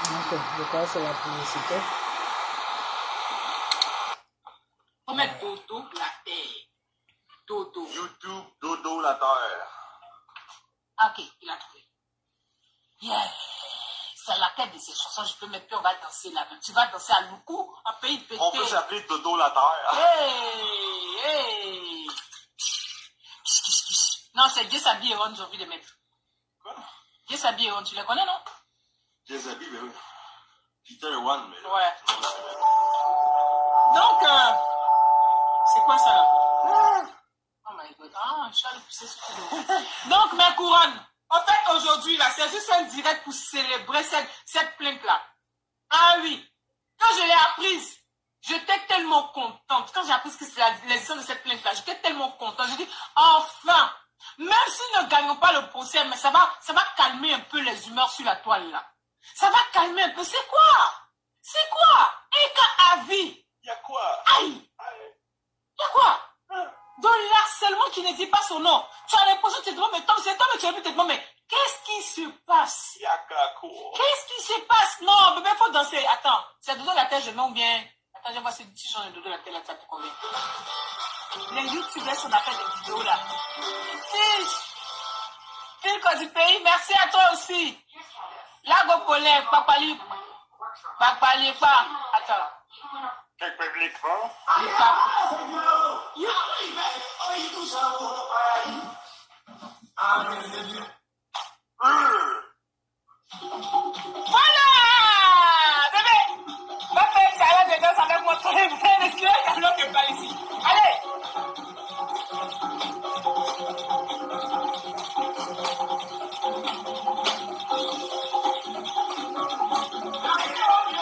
Ok, je crois que c'est la publicité. Faut mettre dodo, la terre. Dodo. YouTube, dodo, la terre. Ok, il a trouvé. Yeah. C'est laquelle de ces chansons je peux mettre, puis on va danser là. Tu vas danser à Loukou, un pays pété. On peut s'appeler dodo, la terre. Hey. Non, c'est Djesabi et Ron, j'ai envie de mettre. Quoi? Djesabi et Ron, tu les connais, non? Djesabi, ben oui. Peter One, mais là. Ouais. Donc, c'est quoi ça là? Oh my god. Ah, je suis allé pousser sur le Donc, mes couronnes. En fait, aujourd'hui, là, c'est juste un direct pour célébrer cette plainte-là. Ah oui. Quand je l'ai apprise, j'étais tellement contente. Quand j'ai appris ce que c'est l'histoire de cette plainte-là, j'étais tellement contente. Je dis, enfin, même si nous ne gagnons pas le procès, mais ça va calmer un peu les humeurs sur la toile, là. Ça va calmer un peu. C'est quoi? C'est quoi? Un cas à vie. Il y a quoi? Aïe. Il y a quoi? Dans l'harcèlement qui ne dit pas son nom. Tu as l'impression que tu te demandes, mais Tom, c'est Tom, et tu as vu, te demandes, mais qu'est-ce qui se passe? Qu'est-ce qui se passe? Non, bébé, il faut danser. Attends, c'est dodo la tête, je mets ou bien. Attends, je vois ces petits gens de dodo la tête, là, ça te convient. Les youtubeurs, on a fait des vidéos là. Phil du pays, merci à toi aussi. Lago Polin, Papali. Papali, pas. Attends. Quel public fort? Voilà! Bébé! Va faire une salade de danse avec moi. Il y a l'autre pas ici. Allez!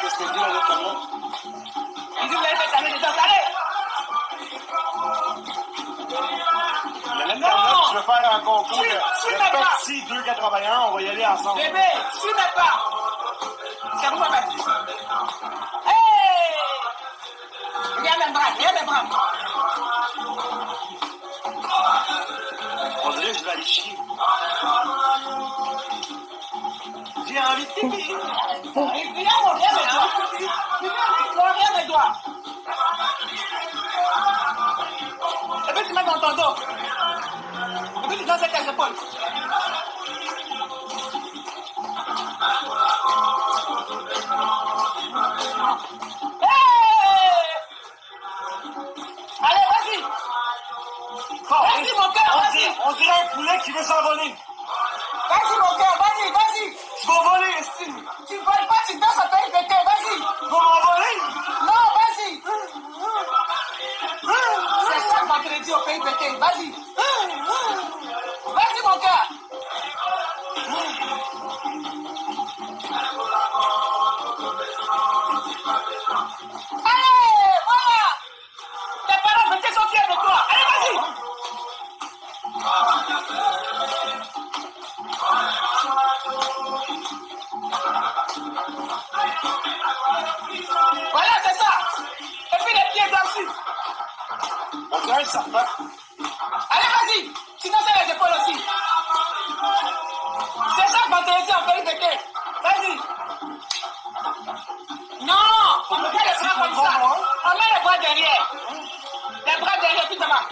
Qu'est-ce que tu dis avec ta main? Il dit, vous allez faire une salade de danse. Allez! suis mes pas. Petit 2,81, on va y aller ensemble. Bébé, suis mes pas. C'est vous, bébé. Hey! Regarde mes bras, regarde mes bras. On dirait que je vais aller chier. J'ai envie de pipi. Regarde mes doigts. Regarde mes doigts. Et puis tu mets dans ton dos. Et puis tu danses avec tes épaules. Hey! Allez, vas-y. Vas-y, mon cœur, vas-y. On dirait un poulet qui veut s'envoler. Vas-y, mon cœur, vas-y, vas-y. Je vais voler, estime. Tu voles pas, tu danses à pays pété, vas-y. Je vais m'envoler. Non, vas-y. C'est ça le vendredi au pays pété, vas-y. Vas-y, mon cœur. Allez, voilà. Tes parents pétés sont fiers de toi. Allez, vas-y. Voilà, c'est ça. Et puis les pieds doivent suivre. On dirait un serpent. Allez, vas-y. Tu danses les épaules aussi. C'est ça le vendredi en pays pété. Vas-y. Non, on ne met pas les bras comme ça. On met les bras derrière. Les bras derrière, puis devant.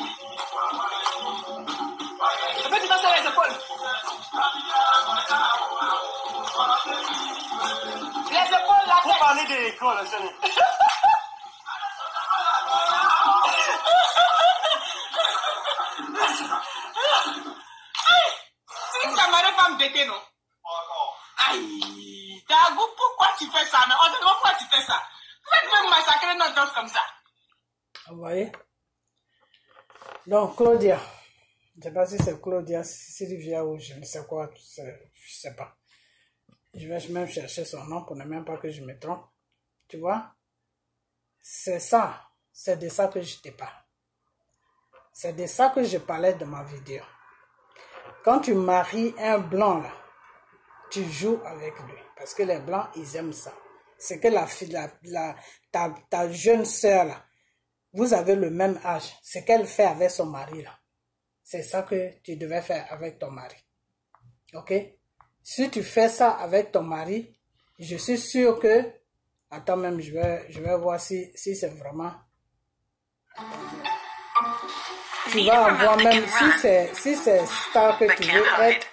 Et puis tu danses les épaules. Les épaules, la Faut tête. parler de l'école, là, Jenny. Tu dis que ta mère femme bêtée, non? Aïe, t'as goût, pourquoi tu fais ça? Mais on te demande pourquoi tu fais ça. Pourquoi tu veux massacrer notre danse comme ça? Vous voyez? Donc, Claudia. Je ne sais pas si c'est Claudia, Sylvia ou je ne sais quoi. Je ne sais pas. Je vais même chercher son nom pour ne même pas que je me trompe. Tu vois? C'est ça. C'est de ça que je te parle. C'est de ça que je parlais dans ma vidéo. Quand tu maries un blanc, là, tu joues avec lui. Parce que les blancs, ils aiment ça. C'est que la fille, ta jeune sœur, là, vous avez le même âge. Ce qu'elle fait avec son mari, là. C'est ça que tu devais faire avec ton mari. Ok? Si tu fais ça avec ton mari, je suis sûr que... Attends même, je vais voir si c'est vraiment... Tu vas avoir même... Si c'est star que tu veux être,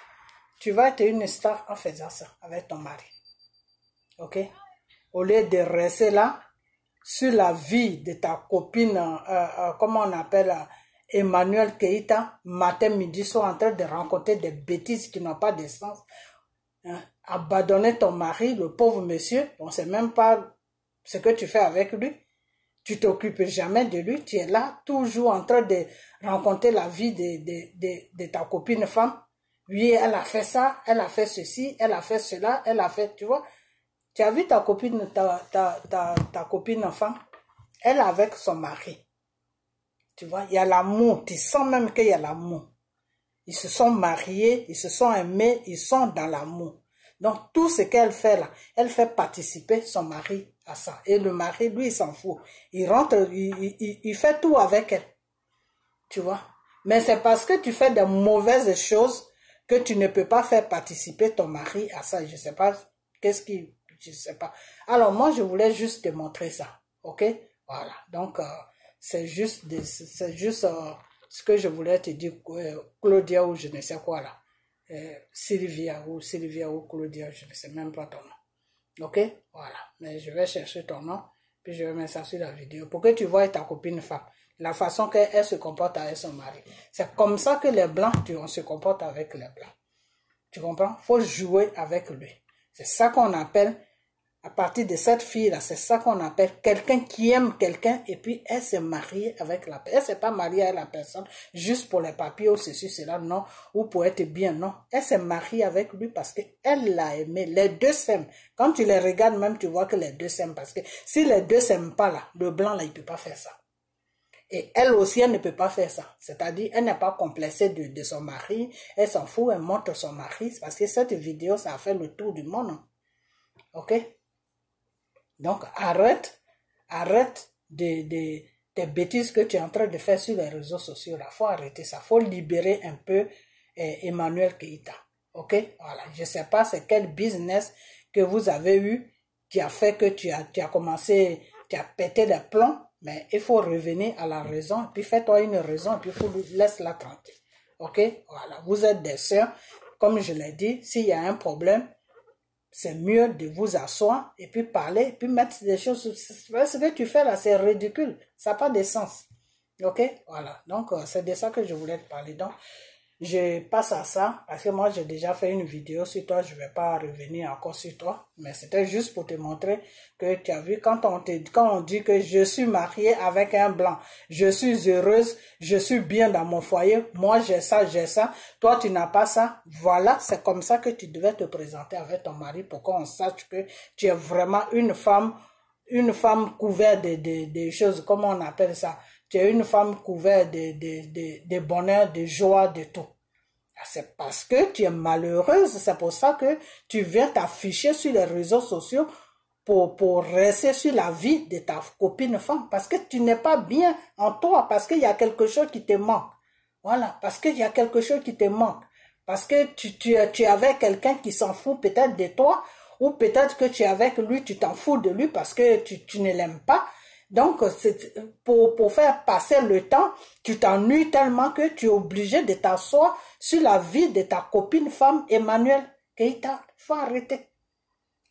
tu vas être une star en faisant ça avec ton mari. Ok? Au lieu de rester là, sur la vie de ta copine, comment on appelle... Emmanuel Keïta, matin, midi, soir, en train de rencontrer des bêtises qui n'ont pas de sens. Hein? Abandonner ton mari, le pauvre monsieur, on ne sait même pas ce que tu fais avec lui. Tu t'occupes jamais de lui. Tu es là, toujours en train de rencontrer la vie de ta copine femme. Oui, elle a fait ça, elle a fait ceci, elle a fait cela, elle a fait, tu vois. Tu as vu ta copine, ta copine femme? Elle est avec son mari. Tu vois, il y a l'amour. Tu sens même qu'il y a l'amour. Ils se sont mariés, ils se sont aimés, ils sont dans l'amour. Donc, tout ce qu'elle fait là, elle fait participer son mari à ça. Et le mari, lui, il s'en fout. Il rentre, il fait tout avec elle. Tu vois. Mais c'est parce que tu fais de mauvaises choses que tu ne peux pas faire participer ton mari à ça. Je sais pas, je sais pas. Alors, moi, je voulais juste te montrer ça. Ok? Voilà. Donc, c'est juste ce que je voulais te dire, Claudia ou je ne sais quoi là. Sylvia ou Claudia, je ne sais même pas ton nom. Ok? Voilà. Mais je vais chercher ton nom, puis je vais mettre ça sur la vidéo pour que tu vois ta copine femme. La façon qu'elle se comporte avec son mari. C'est comme ça que les blancs, on se comporte avec les blancs. Tu comprends? Faut jouer avec lui. C'est ça qu'on appelle, à partir de cette fille-là, c'est ça qu'on appelle quelqu'un qui aime quelqu'un et puis elle s'est mariée avec la personne. Elle s'est pas mariée avec la personne juste pour les papiers ou ceci, cela, non, ou pour être bien, non. Elle s'est mariée avec lui parce qu'elle l'a aimé. Les deux s'aiment. Quand tu les regardes même, tu vois que les deux s'aiment parce que si les deux s'aiment pas là, le blanc là, il peut pas faire ça. Et elle aussi, elle ne peut pas faire ça. C'est-à-dire, elle n'est pas complexée de son mari. Elle s'en fout, elle montre son mari. Parce que cette vidéo, ça a fait le tour du monde. Hein. Ok? Donc, arrête des bêtises que tu es en train de faire sur les réseaux sociaux. Il faut arrêter ça. Il faut libérer un peu Emmanuel Keïta. Ok? Voilà. Je ne sais pas c'est quel business que vous avez eu qui a fait que tu as commencé, tu as pété des plombs. Mais il faut revenir à la raison, puis fais-toi une raison, puis laisse-la tranquille. Ok? Voilà. Vous êtes des sœurs. Comme je l'ai dit, s'il y a un problème, c'est mieux de vous asseoir et puis parler, et puis mettre des choses. Ce que tu fais là, c'est ridicule. Ça n'a pas de sens. Ok? Voilà. Donc, c'est de ça que je voulais te parler. Donc, je passe à ça parce que moi, j'ai déjà fait une vidéo sur toi. Je ne vais pas revenir encore sur toi. Mais c'était juste pour te montrer que tu as vu quand on dit que je suis mariée avec un blanc, je suis heureuse, je suis bien dans mon foyer. Moi, j'ai ça, j'ai ça. Toi, tu n'as pas ça. Voilà, c'est comme ça que tu devais te présenter avec ton mari pour qu'on sache que tu es vraiment une femme couverte de choses, comment on appelle ça? Tu es une femme couverte de bonheur, de joie, de tout. C'est parce que tu es malheureuse, c'est pour ça que tu viens t'afficher sur les réseaux sociaux pour rester sur la vie de ta copine femme. Parce que tu n'es pas bien en toi, parce qu'il y a quelque chose qui te manque. Voilà, parce qu'il y a quelque chose qui te manque. Parce que tu es avec quelqu'un qui s'en fout peut-être de toi, ou peut-être que tu es avec lui, tu t'en fous de lui parce que tu ne l'aimes pas. Donc, pour faire passer le temps, tu t'ennuies tellement que tu es obligé de t'asseoir sur la vie de ta copine femme Emmanuel Keïta. Il faut arrêter.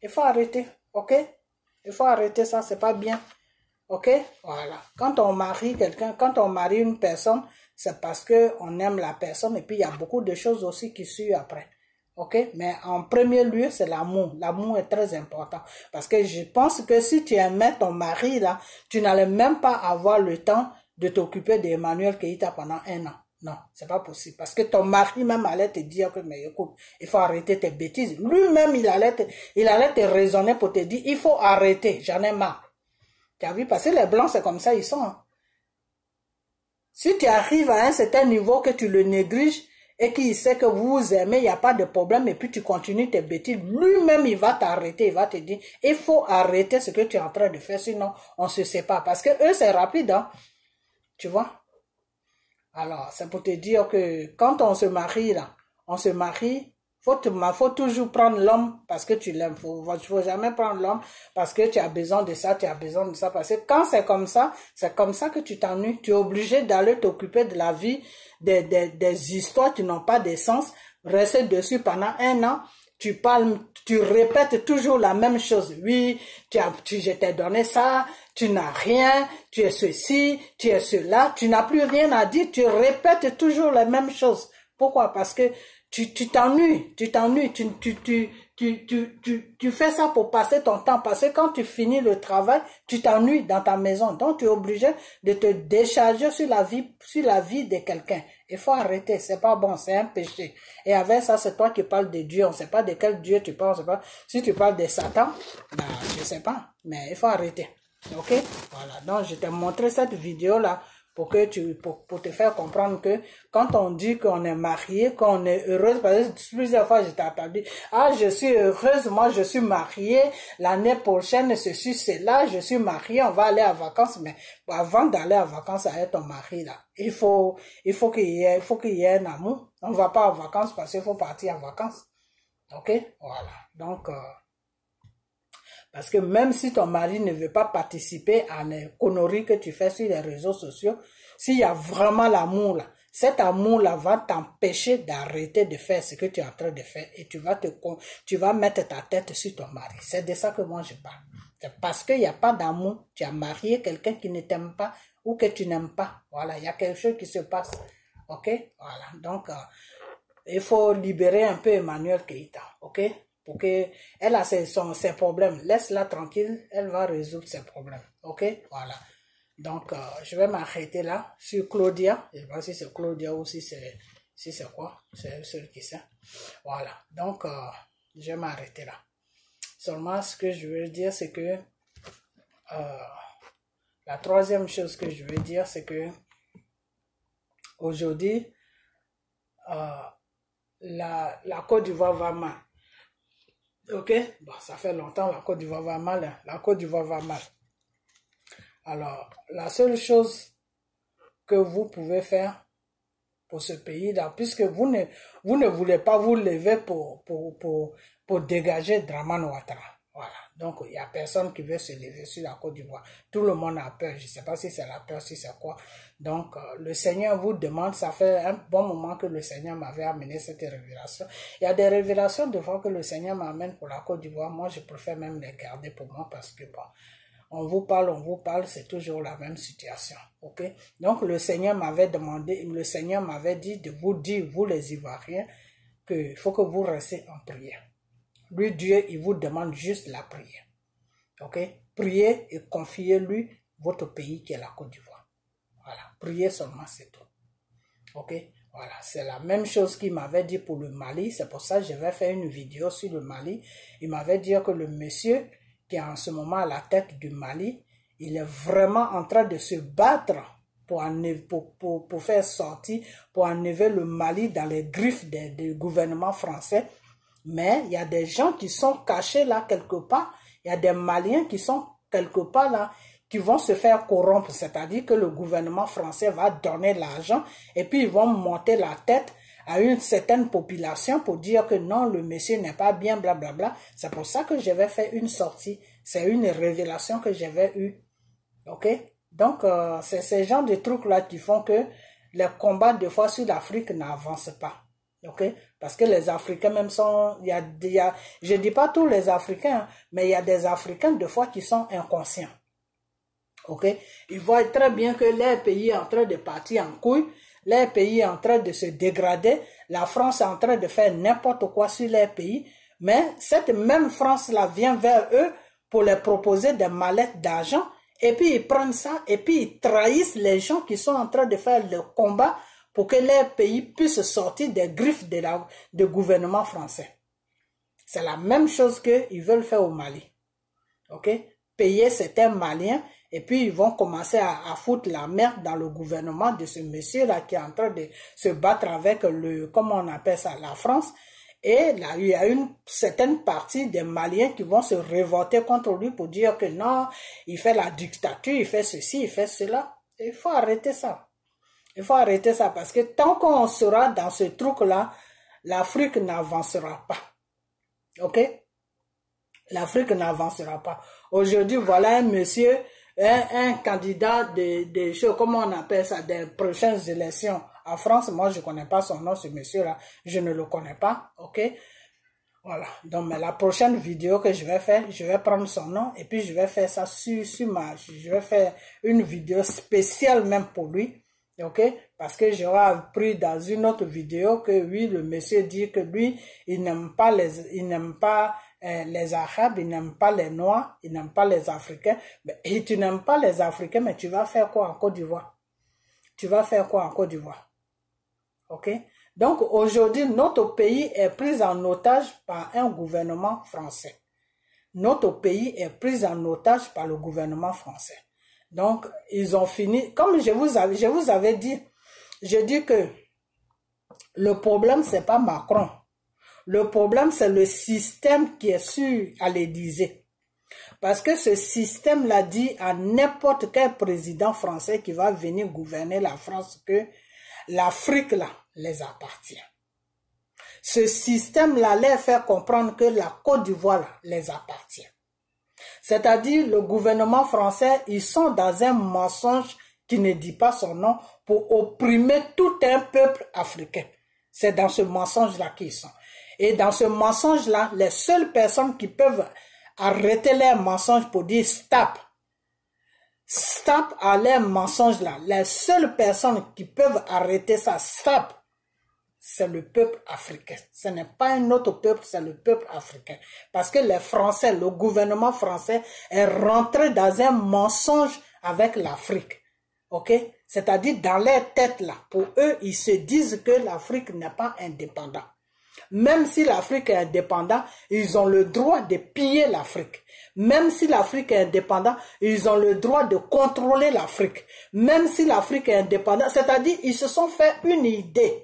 Il faut arrêter, ok? Il faut arrêter ça, c'est pas bien. Ok? Voilà. Quand on marie quelqu'un, quand on marie une personne, c'est parce qu'on aime la personne et puis il y a beaucoup de choses aussi qui suivent après. Ok? Mais en premier lieu, c'est l'amour. L'amour est très important. Parce que je pense que si tu aimais ton mari, là, tu n'allais même pas avoir le temps de t'occuper d'Emmanuel Keïta pendant 1 an. Non, c'est pas possible. Parce que ton mari même allait te dire que, mais écoute, il faut arrêter tes bêtises. Lui-même, il allait te raisonner pour te dire, il faut arrêter, j'en ai marre. Tu as vu, parce que les blancs, c'est comme ça, ils sont. Hein. Si tu arrives à un certain niveau que tu le négliges et qu'il sait que vous vous aimez, il n'y a pas de problème, et puis tu continues tes bêtises, lui-même, il va t'arrêter, il va te dire, il faut arrêter ce que tu es en train de faire, sinon on se sépare. Parce que eux, c'est rapide, hein. Tu vois? Alors, c'est pour te dire que quand on se marie, là, on se marie, faut toujours prendre l'homme parce que tu l'aimes. Faut jamais prendre l'homme parce que tu as besoin de ça, tu as besoin de ça. Parce que quand c'est comme ça que tu t'ennuies. Tu es obligé d'aller t'occuper de la vie, des histoires qui n'ont pas de sens. Rester dessus pendant 1 an. Tu parles, tu répètes toujours la même chose. Oui, je t'ai donné ça, tu n'as rien, tu es ceci, tu es cela, tu n'as plus rien à dire, tu répètes toujours la même chose. Pourquoi? Parce que tu t'ennuies, tu fais ça pour passer ton temps, parce que quand tu finis le travail, tu t'ennuies dans ta maison. Donc, tu es obligé de te décharger sur la vie de quelqu'un. Il faut arrêter, c'est pas bon, c'est un péché. Et avec ça, c'est toi qui parles de Dieu, on ne sait pas de quel Dieu tu parles, on sait pas. Si tu parles de Satan, ben, je sais pas, mais il faut arrêter. Ok? Voilà, donc je t'ai montré cette vidéo-là pour te faire comprendre que quand on dit qu'on est marié, qu'on est heureuse, parce que plusieurs fois je t'ai entendu, ah, je suis heureuse, moi je suis mariée, l'année prochaine, ceci, cela, je suis mariée, on va aller en vacances, mais avant d'aller en vacances avec ton mari, là, il faut qu'il y ait un amour. On ne va pas en vacances parce qu'il faut partir en vacances. Ok? Voilà. Donc, parce que même si ton mari ne veut pas participer à les conneries que tu fais sur les réseaux sociaux, s'il y a vraiment l'amour là, cet amour-là va t'empêcher d'arrêter de faire ce que tu es en train de faire et tu vas mettre ta tête sur ton mari. C'est de ça que moi je parle. C'est parce qu'il n'y a pas d'amour, tu as marié quelqu'un qui ne t'aime pas ou que tu n'aimes pas. Voilà, il y a quelque chose qui se passe. Ok? Voilà, donc il faut libérer un peu Emmanuel Keïta. Ok? Pour qu'elle a ses problèmes. Laisse-la tranquille, elle va résoudre ses problèmes. Ok? Voilà. Donc, je vais m'arrêter là sur Claudia. Je ne sais pas si c'est Claudia ou si c'est quoi. C'est celui qui sait. Voilà. Donc, je vais m'arrêter là. Seulement, ce que je veux dire, c'est que La troisième chose que je veux dire, c'est que aujourd'hui, la Côte d'Ivoire va mal. Ok? Bon, ça fait longtemps, la Côte d'Ivoire va mal. Hein? La Côte d'Ivoire va mal. Alors, la seule chose que vous pouvez faire pour ce pays-là, puisque vous ne voulez pas vous lever pour dégager Dramane Ouattara. Voilà. Donc, il n'y a personne qui veut se lever sur la Côte d'Ivoire. Tout le monde a peur. Je ne sais pas si c'est la peur, si c'est quoi. Donc, le Seigneur vous demande, ça fait un bon moment que le Seigneur m'avait amené cette révélation. Il y a des révélations de fois que le Seigneur m'amène pour la Côte d'Ivoire. Moi, je préfère même les garder pour moi parce que, bon, on vous parle, c'est toujours la même situation. Ok? Donc, le Seigneur m'avait demandé, le Seigneur m'avait dit de vous dire, vous les Ivoiriens, qu'il faut que vous restez en prière. Lui, Dieu, il vous demande juste la prière. Ok? Priez et confiez-lui votre pays qui est la Côte d'Ivoire. Voilà. Priez seulement, c'est tout. Ok? Voilà. C'est la même chose qu'il m'avait dit pour le Mali. C'est pour ça que je vais faire une vidéo sur le Mali. Il m'avait dit que le monsieur qui est en ce moment à la tête du Mali, il est vraiment en train de se battre pour faire sortir, pour enlever le Mali dans les griffes du gouvernement français. Mais il y a des gens qui sont cachés là quelque part. Il y a des Maliens qui sont quelque part là, qui vont se faire corrompre. C'est-à-dire que le gouvernement français va donner l'argent et puis ils vont monter la tête à une certaine population pour dire que non, le monsieur n'est pas bien, blablabla. C'est pour ça que j'avais fait une sortie. C'est une révélation que j'avais eue. Ok? Donc, c'est ces genres de trucs-là qui font que les combats, des fois, sur l'Afrique n'avancent pas. Ok? Parce que les Africains même sont, je dis pas tous les Africains, mais il y a des Africains des fois qui sont inconscients. Ok? Ils voient très bien que leur pays est en train de partir en couille, leur pays est en train de se dégrader, la France est en train de faire n'importe quoi sur leur pays, mais cette même France-là vient vers eux pour leur proposer des mallettes d'argent, et puis ils prennent ça, et puis ils trahissent les gens qui sont en train de faire le combat pour que leur pays puisse sortir des griffes du gouvernement français. C'est la même chose qu'ils veulent faire au Mali. Ok? Payer certains Maliens, et puis ils vont commencer à foutre la merde dans le gouvernement de ce monsieur-là qui est en train de se battre avec comment on appelle ça, la France. Et là, il y a une certaine partie des Maliens qui vont se révolter contre lui pour dire que non, il fait la dictature, il fait ceci, il fait cela. Et il faut arrêter ça. Il faut arrêter ça parce que tant qu'on sera dans ce truc-là, l'Afrique n'avancera pas. Ok? L'Afrique n'avancera pas. Aujourd'hui, voilà un monsieur, un candidat des choses, comment on appelle ça, des prochaines élections en France. Moi, je ne connais pas son nom, ce monsieur-là. Je ne le connais pas. Ok? Voilà. Donc, mais la prochaine vidéo que je vais faire, je vais prendre son nom et puis je vais faire ça je vais faire une vidéo spéciale même pour lui. Ok? Parce que j'aurais appris dans une autre vidéo que oui, le monsieur dit que lui, il n'aime pas les Arabes, il n'aime pas les Noirs, il n'aime pas les Africains. Et tu n'aimes pas les Africains, mais tu vas faire quoi en Côte d'Ivoire? Tu vas faire quoi en Côte d'Ivoire? Ok? Donc aujourd'hui, notre pays est pris en otage par un gouvernement français. Notre pays est pris en otage par le gouvernement français. Donc, ils ont fini, comme je vous avais dit, je dis que le problème, c'est pas Macron. Le problème, c'est le système qui est sur à l'Élysée. Parce que ce système-là dit à n'importe quel président français qui va venir gouverner la France que l'Afrique, là, les appartient. Ce système-là leur fait comprendre que la Côte d'Ivoire, là, les appartient. C'est-à-dire, le gouvernement français, ils sont dans un mensonge qui ne dit pas son nom pour opprimer tout un peuple africain. C'est dans ce mensonge-là qu'ils sont. Et dans ce mensonge-là, les seules personnes qui peuvent arrêter leurs mensonges pour dire stop à leurs mensonges-là, les seules personnes qui peuvent arrêter ça, stop, c'est le peuple africain. Ce n'est pas un autre peuple, c'est le peuple africain. Parce que les Français, le gouvernement français est rentré dans un mensonge avec l'Afrique. Ok? C'est-à-dire dans leur tête là, pour eux, ils se disent que l'Afrique n'est pas indépendante. Même si l'Afrique est indépendante, ils ont le droit de piller l'Afrique. Même si l'Afrique est indépendante, ils ont le droit de contrôler l'Afrique. Même si l'Afrique est indépendante, c'est-à-dire ils se sont fait une idée.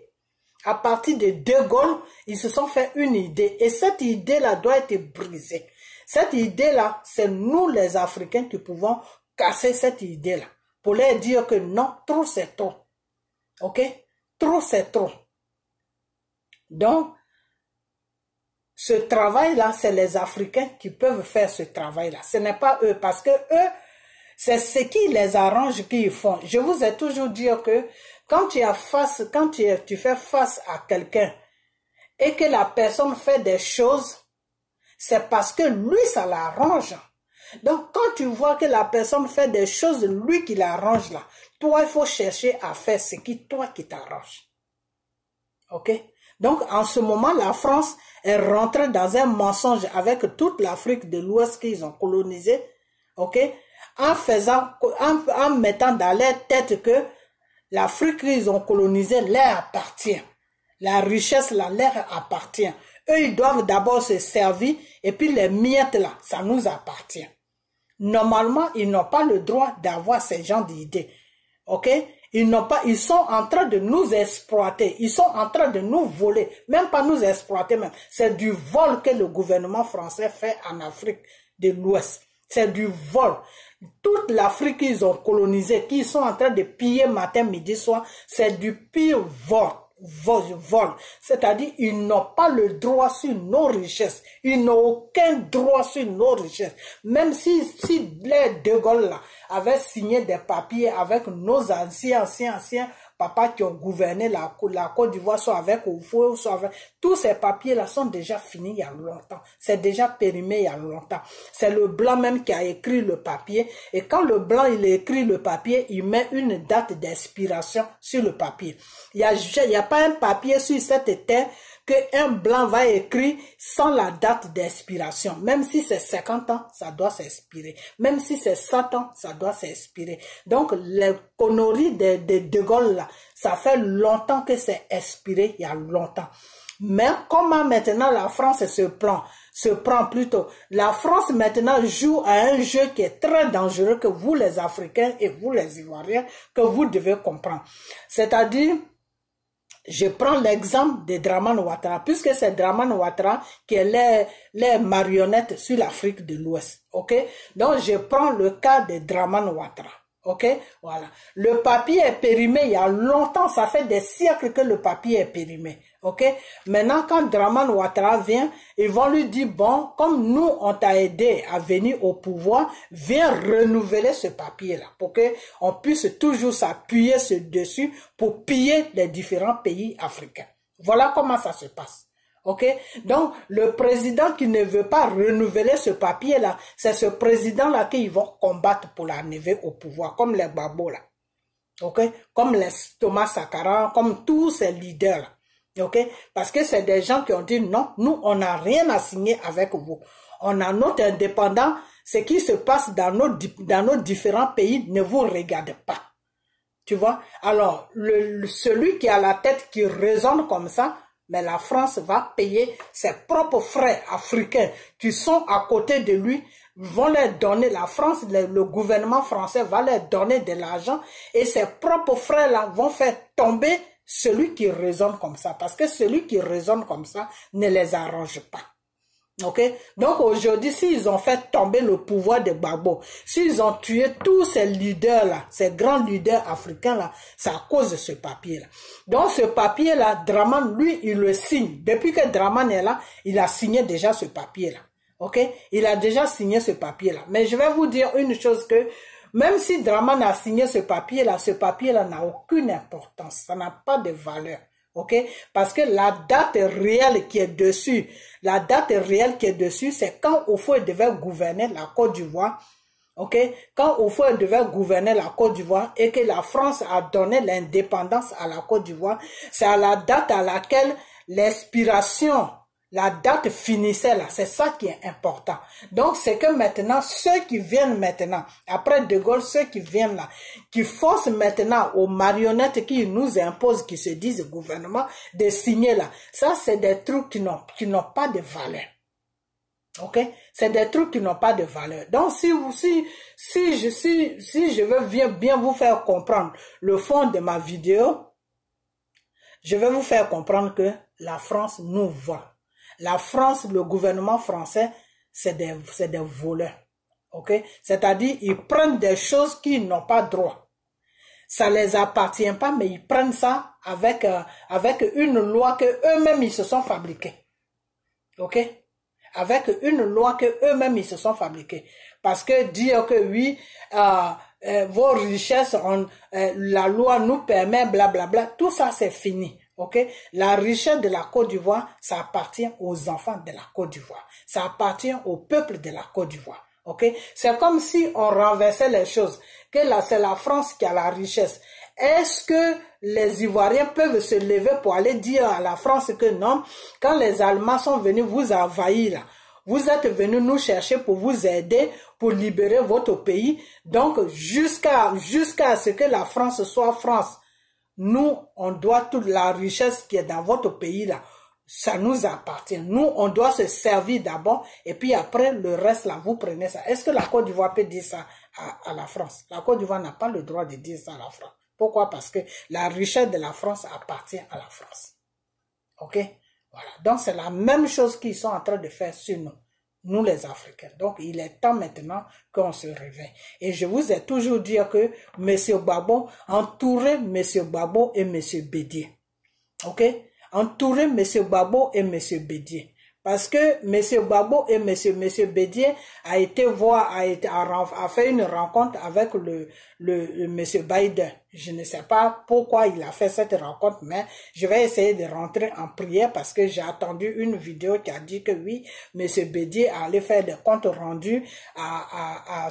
À partir de De Gaulle, ils se sont fait une idée. Et cette idée-là doit être brisée. Cette idée-là, c'est nous les Africains qui pouvons casser cette idée-là. Pour leur dire que non, trop c'est trop. Ok? Trop c'est trop. Donc, ce travail-là, c'est les Africains qui peuvent faire ce travail-là. Ce n'est pas eux, parce que eux, c'est ce qui les arrange qu'ils font. Je vous ai toujours dit que quand tu fais face à quelqu'un et que la personne fait des choses, c'est parce que lui, ça l'arrange. Donc, quand tu vois que la personne fait des choses, lui qui l'arrange là, toi, il faut chercher à faire ce qui, toi, qui t'arrange. Ok? Donc, en ce moment, la France est rentrée dans un mensonge avec toute l'Afrique de l'Ouest qu'ils ont colonisé. Ok? En mettant dans leur tête que l'Afrique qu'ils ont colonisée leur appartient. La richesse là leur appartient. Eux, ils doivent d'abord se servir et puis les miettes là, ça nous appartient. Normalement, ils n'ont pas le droit d'avoir ces genres d'idées. Ok? Ils sont en train de nous exploiter. Ils sont en train de nous voler. Même pas nous exploiter même. C'est du vol que le gouvernement français fait en Afrique de l'Ouest. C'est du vol. Toute l'Afrique qu'ils ont colonisée, qu'ils sont en train de piller matin, midi, soir, c'est du pire vol. C'est-à-dire, ils n'ont pas le droit sur nos richesses. Ils n'ont aucun droit sur nos richesses. Même si les De Gaulle là, avaient signé des papiers avec nos anciens papas qui ont gouverné la Côte d'Ivoire, soit avec Oufou, soit avec... Tous ces papiers-là sont déjà finis il y a longtemps. C'est déjà périmé il y a longtemps. C'est le blanc même qui a écrit le papier. Et quand le blanc, il écrit le papier, il met une date d'expiration sur le papier. Il y a pas un papier sur cette terre qu'un blanc va écrire sans la date d'expiration. Même si c'est 50 ans, ça doit s'expirer. Même si c'est 100 ans, ça doit s'expirer. Donc, les conneries de Gaulle, là, ça fait longtemps que c'est expiré, il y a longtemps. Mais comment maintenant la France se prend plutôt. La France maintenant joue à un jeu qui est très dangereux que vous les Africains et vous les Ivoiriens, que vous devez comprendre. C'est-à-dire, je prends l'exemple de Dramane Ouattara, puisque c'est Dramane Ouattara qui est les marionnettes sur l'Afrique de l'Ouest. Ok? Donc, je prends le cas de Dramane Ouattara. Ok? Voilà. Le papier est périmé il y a longtemps, ça fait des siècles que le papier est périmé. Ok? Maintenant, quand Dramane Ouattara vient, ils vont lui dire, bon, comme nous, on t'a aidé à venir au pouvoir, viens renouveler ce papier-là, pour qu'on puisse toujours s'appuyer dessus pour piller les différents pays africains. Voilà comment ça se passe. Ok? Donc, le président qui ne veut pas renouveler ce papier-là, c'est ce président-là qu'ils vont combattre pour l'arriver au pouvoir, comme les Gbagbo là. Ok? Comme les Thomas Sankara, comme tous ces leaders-là. Ok? Parce que c'est des gens qui ont dit non, nous, on n'a rien à signer avec vous. On a notre indépendance. Ce qui se passe dans nos différents pays ne vous regarde pas. Tu vois? Alors, celui qui a la tête qui raisonne comme ça, mais la France va payer ses propres frères africains qui sont à côté de lui, vont leur donner, la France, le gouvernement français va leur donner de l'argent et ses propres frères-là vont faire tomber celui qui raisonne comme ça. Parce que celui qui raisonne comme ça ne les arrange pas. Ok? Donc aujourd'hui, s'ils ont fait tomber le pouvoir de Gbagbo, s'ils ont tué tous ces leaders-là, ces grands leaders africains-là, c'est à cause de ce papier-là. Donc ce papier-là, Dramane, lui, il le signe. Depuis que Dramane est là, il a signé déjà ce papier-là. Ok? Il a déjà signé ce papier-là. Mais je vais vous dire une chose que, même si Dramane a signé ce papier-là n'a aucune importance. Ça n'a pas de valeur. Ok? Parce que la date réelle qui est dessus, c'est quand Oufou devait gouverner la Côte d'Ivoire. Ok? Quand Oufou devait gouverner la Côte d'Ivoire et que la France a donné l'indépendance à la Côte d'Ivoire, c'est à la date à laquelle l'expiration, la date finissait là, c'est ça qui est important. Donc c'est que maintenant, ceux qui viennent maintenant, après De Gaulle, ceux qui viennent là, qui forcent maintenant aux marionnettes qui nous imposent, qui se disent gouvernement, de signer là, ça c'est des trucs qui n'ont pas de valeur. Ok? C'est des trucs qui n'ont pas de valeur. Donc, si je veux bien vous faire comprendre le fond de ma vidéo, je vais vous faire comprendre que la France nous vend. La France, le gouvernement français, c'est des voleurs. Ok? C'est-à-dire, ils prennent des choses qu'ils n'ont pas droit. Ça les appartient pas, mais ils prennent ça avec une loi que eux-mêmes ils se sont fabriqués. Ok? Avec une loi que eux-mêmes ils se sont fabriqués. Parce que dire que oui, vos richesses, la loi nous permet, blablabla, tout ça c'est fini. Ok? La richesse de la Côte d'Ivoire, ça appartient aux enfants de la Côte d'Ivoire. Ça appartient au peuple de la Côte d'Ivoire. Ok? C'est comme si on renversait les choses. Que là, c'est la France qui a la richesse. Est-ce que les Ivoiriens peuvent se lever pour aller dire à la France que non, quand les Allemands sont venus vous envahir, là, vous êtes venus nous chercher pour vous aider, pour libérer votre pays. Donc, jusqu'à ce que la France soit France, nous, on doit toute la richesse qui est dans votre pays là, ça nous appartient. Nous, on doit se servir d'abord et puis après, le reste là, vous prenez ça. Est-ce que la Côte d'Ivoire peut dire ça à la France? La Côte d'Ivoire n'a pas le droit de dire ça à la France. Pourquoi? Parce que la richesse de la France appartient à la France. Ok? Voilà. Donc, c'est la même chose qu'ils sont en train de faire sur nous les Africains. Donc, il est temps maintenant qu'on se réveille. Et je vous ai toujours dit que M. Gbagbo, entourez M. Gbagbo et M. Bédié. Ok? Entourez M. Gbagbo et M. Bédié. Parce que M. Gbagbo et M. Bédié a fait une rencontre avec le M. Biden. Je ne sais pas pourquoi il a fait cette rencontre, mais je vais essayer de rentrer en prière parce que j'ai attendu une vidéo qui a dit que oui, M. Bédié allait faire des comptes rendus à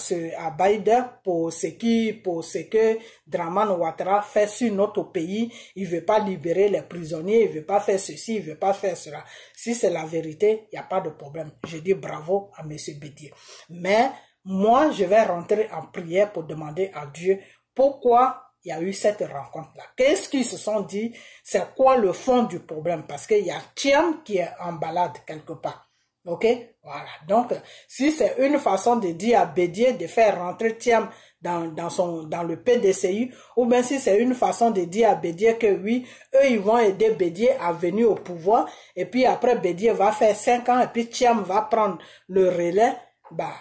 Biden pour ce que Dramane Ouattara fait sur notre pays. Il veut pas libérer les prisonniers, il veut pas faire ceci, il veut pas faire cela. Si c'est la vérité, il n'y a pas de problème. Je dis bravo à M. Bédié. Mais moi, je vais rentrer en prière pour demander à Dieu pourquoi il y a eu cette rencontre-là. Qu'est-ce qu'ils se sont dit? C'est quoi le fond du problème? Parce qu'il y a Thiam qui est en balade quelque part. Ok? Voilà. Donc, si c'est une façon de dire à Bédié de faire rentrer Thiam dans le PDCI, ou bien si c'est une façon de dire à Bédié que oui, eux, ils vont aider Bédié à venir au pouvoir, et puis après, Bédié va faire 5 ans, et puis Thiam va prendre le relais, bah,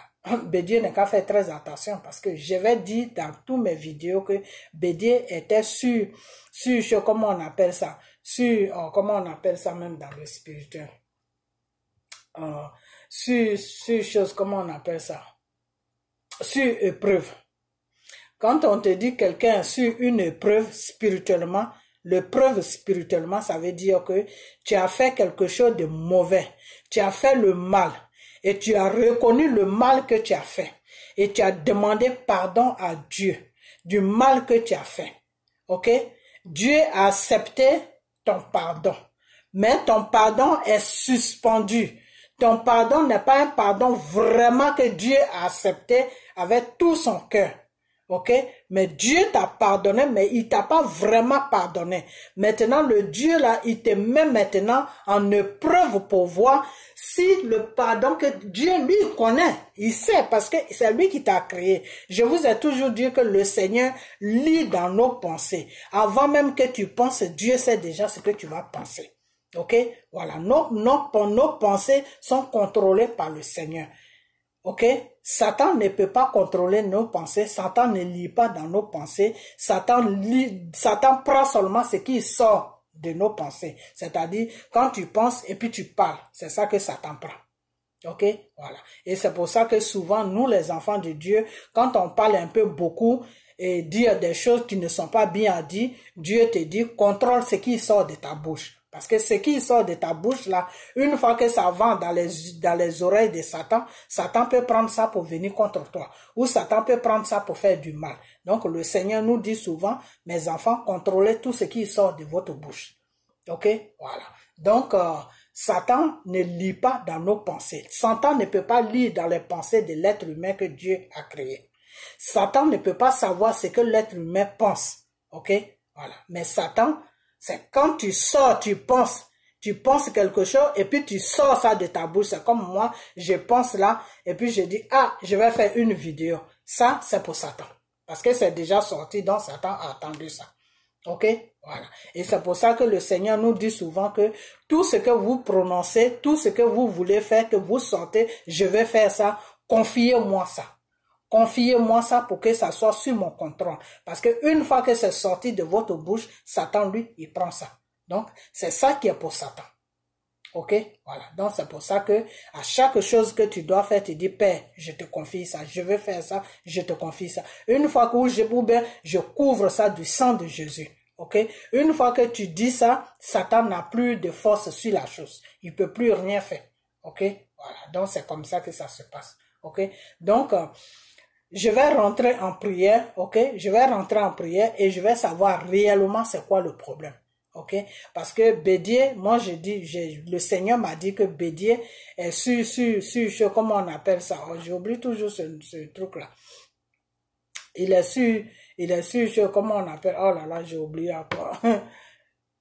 Bédié n'a qu'à faire très attention parce que je vais dire dans toutes mes vidéos que Bédié était sur comment on appelle ça, comment on appelle ça même dans le spirituel, sur chose, comment on appelle ça, sur épreuve. Quand on te dit quelqu'un sur une épreuve spirituellement, l'épreuve spirituellement, ça veut dire que tu as fait quelque chose de mauvais, tu as fait le mal. Et tu as reconnu le mal que tu as fait. Et tu as demandé pardon à Dieu du mal que tu as fait. Ok? Dieu a accepté ton pardon. Mais ton pardon est suspendu. Ton pardon n'est pas un pardon vraiment que Dieu a accepté avec tout son cœur. Ok? Mais Dieu t'a pardonné, mais il t'a pas vraiment pardonné. Maintenant, le Dieu là, il te met maintenant en épreuve pour voir si le pardon que Dieu lui connaît. Il sait parce que c'est lui qui t'a créé. Je vous ai toujours dit que le Seigneur lit dans nos pensées. Avant même que tu penses, Dieu sait déjà ce que tu vas penser. Ok? Voilà. Nos pensées sont contrôlées par le Seigneur. Ok? Satan ne peut pas contrôler nos pensées. Satan ne lit pas dans nos pensées. Satan prend seulement ce qui sort de nos pensées. C'est-à-dire, quand tu penses et puis tu parles, c'est ça que Satan prend. Ok? Voilà. Et c'est pour ça que souvent, nous, les enfants de Dieu, quand on parle un peu beaucoup et dire des choses qui ne sont pas bien dites, Dieu te dit, contrôle ce qui sort de ta bouche. Parce que ce qui sort de ta bouche là, une fois que ça va dans les oreilles de Satan, Satan peut prendre ça pour venir contre toi. Ou Satan peut prendre ça pour faire du mal. Donc le Seigneur nous dit souvent, mes enfants, contrôlez tout ce qui sort de votre bouche. Ok? Voilà. Donc, Satan ne lit pas dans nos pensées. Satan ne peut pas lire dans les pensées de l'être humain que Dieu a créé. Satan ne peut pas savoir ce que l'être humain pense. Ok? Voilà. Mais Satan, c'est quand tu sors, tu penses Tu penses quelque chose et puis tu sors ça de ta bouche. C'est comme moi, je pense là et puis je dis, ah, je vais faire une vidéo. Ça, c'est pour Satan. Parce que c'est déjà sorti, donc Satan a attendu ça. Ok? Voilà. Et c'est pour ça que le Seigneur nous dit souvent que tout ce que vous prononcez, tout ce que vous voulez faire, que vous sortez, je vais faire ça, confiez-moi ça. Confiez-moi ça pour que ça soit sur mon contrôle. Parce que une fois que c'est sorti de votre bouche, Satan, lui, il prend ça. Donc, c'est ça qui est pour Satan. Ok? Voilà. Donc, c'est pour ça que à chaque chose que tu dois faire, tu dis, Père, je te confie ça, je veux faire ça, je te confie ça. Une fois que je couvre ça du sang de Jésus. Ok? Une fois que tu dis ça, Satan n'a plus de force sur la chose. Il peut plus rien faire. Ok? Voilà. Donc, c'est comme ça que ça se passe. Ok? Donc, je vais rentrer en prière. Ok? Je vais rentrer en prière et je vais savoir réellement c'est quoi le problème. Ok, parce que Bédier, moi je dis, le Seigneur m'a dit que Bédier est sur comment on appelle ça, oh, j'oublie toujours ce truc là. Il est sur, comment on appelle, oh là là, j'ai oublié encore.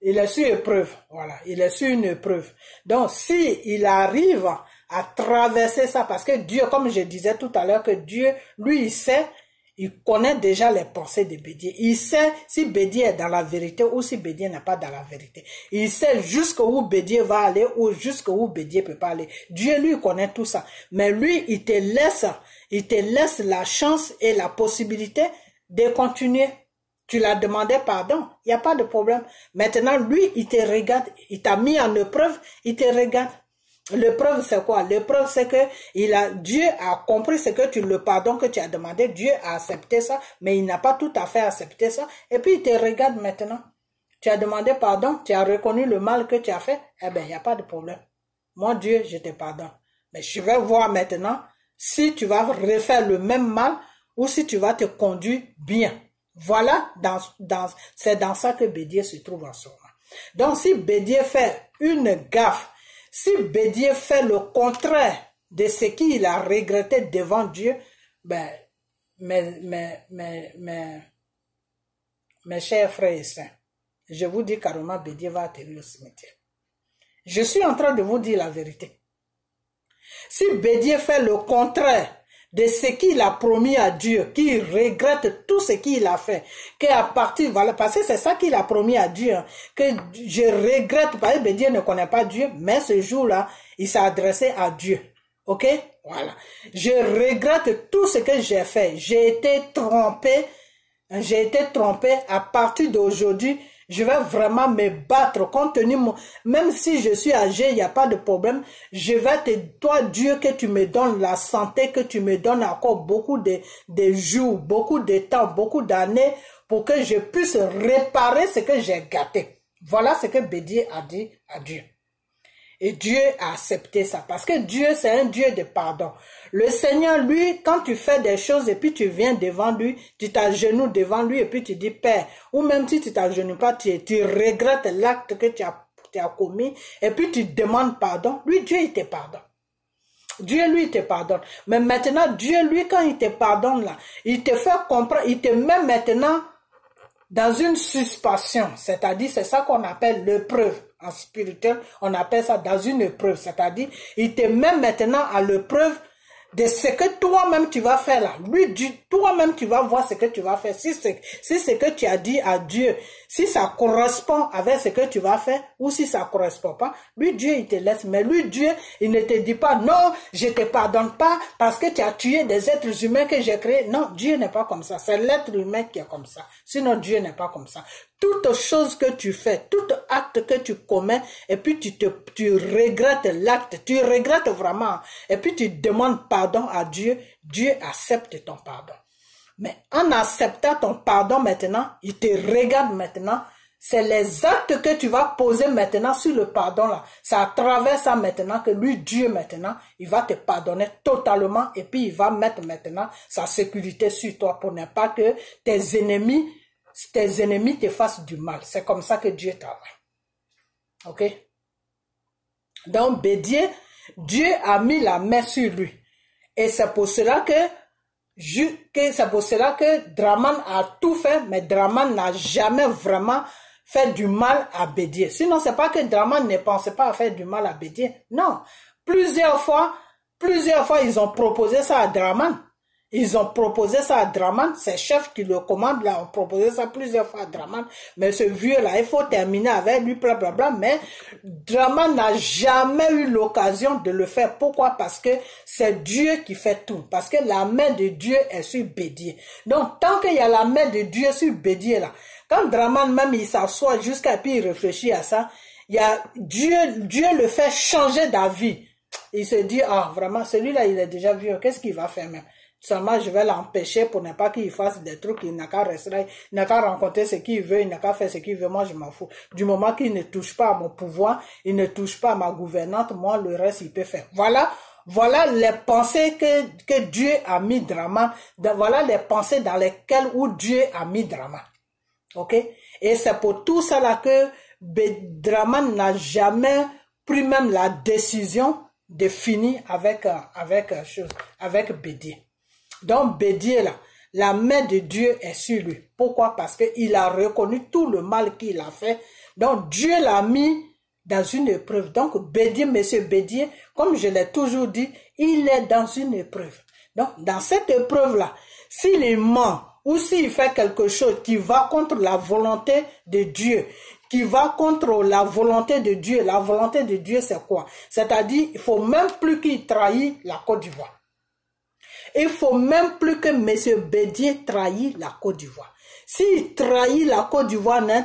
Il est sur épreuve, voilà, il est sur une épreuve. Donc si il arrive à traverser ça, parce que Dieu, comme je disais tout à l'heure, que Dieu, lui, il sait. Il connaît déjà les pensées de Bédier. Il sait si Bédier est dans la vérité ou si Bédier n'est pas dans la vérité. Il sait jusqu'où Bédier va aller ou jusqu'où Bédier peut pas aller. Dieu, lui, connaît tout ça. Mais lui, il te laisse la chance et la possibilité de continuer. Tu l'as demandé pardon. Il n'y a pas de problème. Maintenant, lui, il te regarde. Il t'a mis en épreuve. Il te regarde. L'épreuve, c'est quoi? L'épreuve, c'est que Dieu a compris ce que le pardon que tu as demandé. Dieu a accepté ça, mais il n'a pas tout à fait accepté ça. Et puis, il te regarde maintenant. Tu as demandé pardon, tu as reconnu le mal que tu as fait. Eh bien, il n'y a pas de problème. Moi, Dieu, je te pardonne. Mais je vais voir maintenant si tu vas refaire le même mal ou si tu vas te conduire bien. Voilà, c'est dans ça que Bédier se trouve en ce moment. Donc, si Bédier fait une gaffe, si Bédier fait le contraire de ce qu'il a regretté devant Dieu, ben, mes chers frères et sœurs, je vous dis carrément, Bédier va atterrir au cimetière. Je suis en train de vous dire la vérité. Si Bédier fait le contraire de ce qu'il a promis à Dieu, qu'il regrette tout ce qu'il a fait, qu'à partir, voilà, parce que c'est ça qu'il a promis à Dieu, hein, que je regrette, parce que Bédier ne connaît pas Dieu, mais ce jour-là, il s'est adressé à Dieu. Ok? Voilà. Je regrette tout ce que j'ai fait. J'ai été trompé à partir d'aujourd'hui. Je vais vraiment me battre compte tenu, même si je suis âgé, il n'y a pas de problème. Je vais toi Dieu, que tu me donnes la santé, que tu me donnes encore beaucoup de jours, beaucoup de temps, beaucoup d'années pour que je puisse réparer ce que j'ai gâté. Voilà ce que Bédier a dit à Dieu. Et Dieu a accepté ça. Parce que Dieu, c'est un Dieu de pardon. Le Seigneur, lui, quand tu fais des choses et puis tu viens devant lui, tu t'agenouilles devant lui et puis tu dis, Père, ou même si tu t'agenouilles pas, tu regrettes l'acte que tu as commis et puis tu demandes pardon. Lui, Dieu, il te pardonne. Dieu, lui, il te pardonne. Mais maintenant, Dieu, lui, quand il te pardonne là, il te fait comprendre, il te met maintenant dans une suspension. C'est-à-dire, c'est ça qu'on appelle l'épreuve. En spirituel, on appelle ça dans une épreuve. C'est-à-dire, il te met maintenant à l'épreuve de ce que toi-même tu vas faire là. Lui, toi-même tu vas voir ce que tu vas faire. Si ce que tu as dit à Dieu, si ça correspond avec ce que tu vas faire, ou si ça correspond pas, lui, Dieu, il te laisse. Mais lui, Dieu, il ne te dit pas, non, je te pardonne pas parce que tu as tué des êtres humains que j'ai créés. Non, Dieu n'est pas comme ça. C'est l'être humain qui est comme ça. Sinon, Dieu n'est pas comme ça. Toute chose que tu fais, tout acte que tu commets, et puis tu regrettes l'acte, tu regrettes vraiment, et puis tu demandes pardon à Dieu, Dieu accepte ton pardon. Mais en acceptant ton pardon maintenant, il te regarde maintenant, c'est les actes que tu vas poser maintenant sur le pardon là. C'est à travers ça maintenant que lui, Dieu maintenant, il va te pardonner totalement, et puis il va mettre maintenant sa sécurité sur toi pour ne pas que tes ennemis te fassent du mal. C'est comme ça que Dieu travaille. Ok? Donc, Bédier, Dieu a mis la main sur lui. Et c'est pour cela que Draman a tout fait, mais Draman n'a jamais vraiment fait du mal à Bédié. Sinon, c'est pas que Draman ne pensait pas à faire du mal à Bédié. Non. Plusieurs fois, ils ont proposé ça à Draman. Ils ont proposé ça à Draman. Ces chefs qui le commandent là ont proposé ça plusieurs fois à Draman. Mais ce vieux-là, il faut terminer avec lui, blablabla. Mais Draman n'a jamais eu l'occasion de le faire. Pourquoi? Parce que c'est Dieu qui fait tout. Parce que la main de Dieu est sur Bédié. Donc, tant qu'il y a la main de Dieu sur Bédié là, quand Draman même il s'assoit jusqu'à puis il réfléchit à ça, il y a Dieu le fait changer d'avis. Il se dit, ah vraiment, celui-là il est déjà vieux, qu'est-ce qu'il va faire même? Seulement, je vais l'empêcher pour ne pas qu'il fasse des trucs, il n'a qu'à rester, il n'a qu'à rencontrer ce qu'il veut, il n'a qu'à faire ce qu'il veut, moi je m'en fous. Du moment qu'il ne touche pas à mon pouvoir, il ne touche pas à ma gouvernante, moi le reste il peut faire. Voilà les pensées que Dieu a mis Draman, voilà les pensées dans lesquelles où Dieu a mis Draman. Ok? Et c'est pour tout ça là que Draman n'a jamais pris même la décision de finir avec Bédié. Donc Bédié là, la main de Dieu est sur lui. Pourquoi? Parce qu'il a reconnu tout le mal qu'il a fait. Donc Dieu l'a mis dans une épreuve. Donc Bédié, monsieur Bédié, comme je l'ai toujours dit, il est dans une épreuve. Donc dans cette épreuve là, s'il ment ou s'il fait quelque chose qui va contre la volonté de Dieu, qui va contre la volonté de Dieu. La volonté de Dieu, c'est quoi? C'est-à-dire, il faut même plus qu'il trahisse la Côte d'Ivoire. Il faut même plus que M. Bédié trahisse la Côte d'Ivoire. S'il trahit la Côte d'Ivoire net,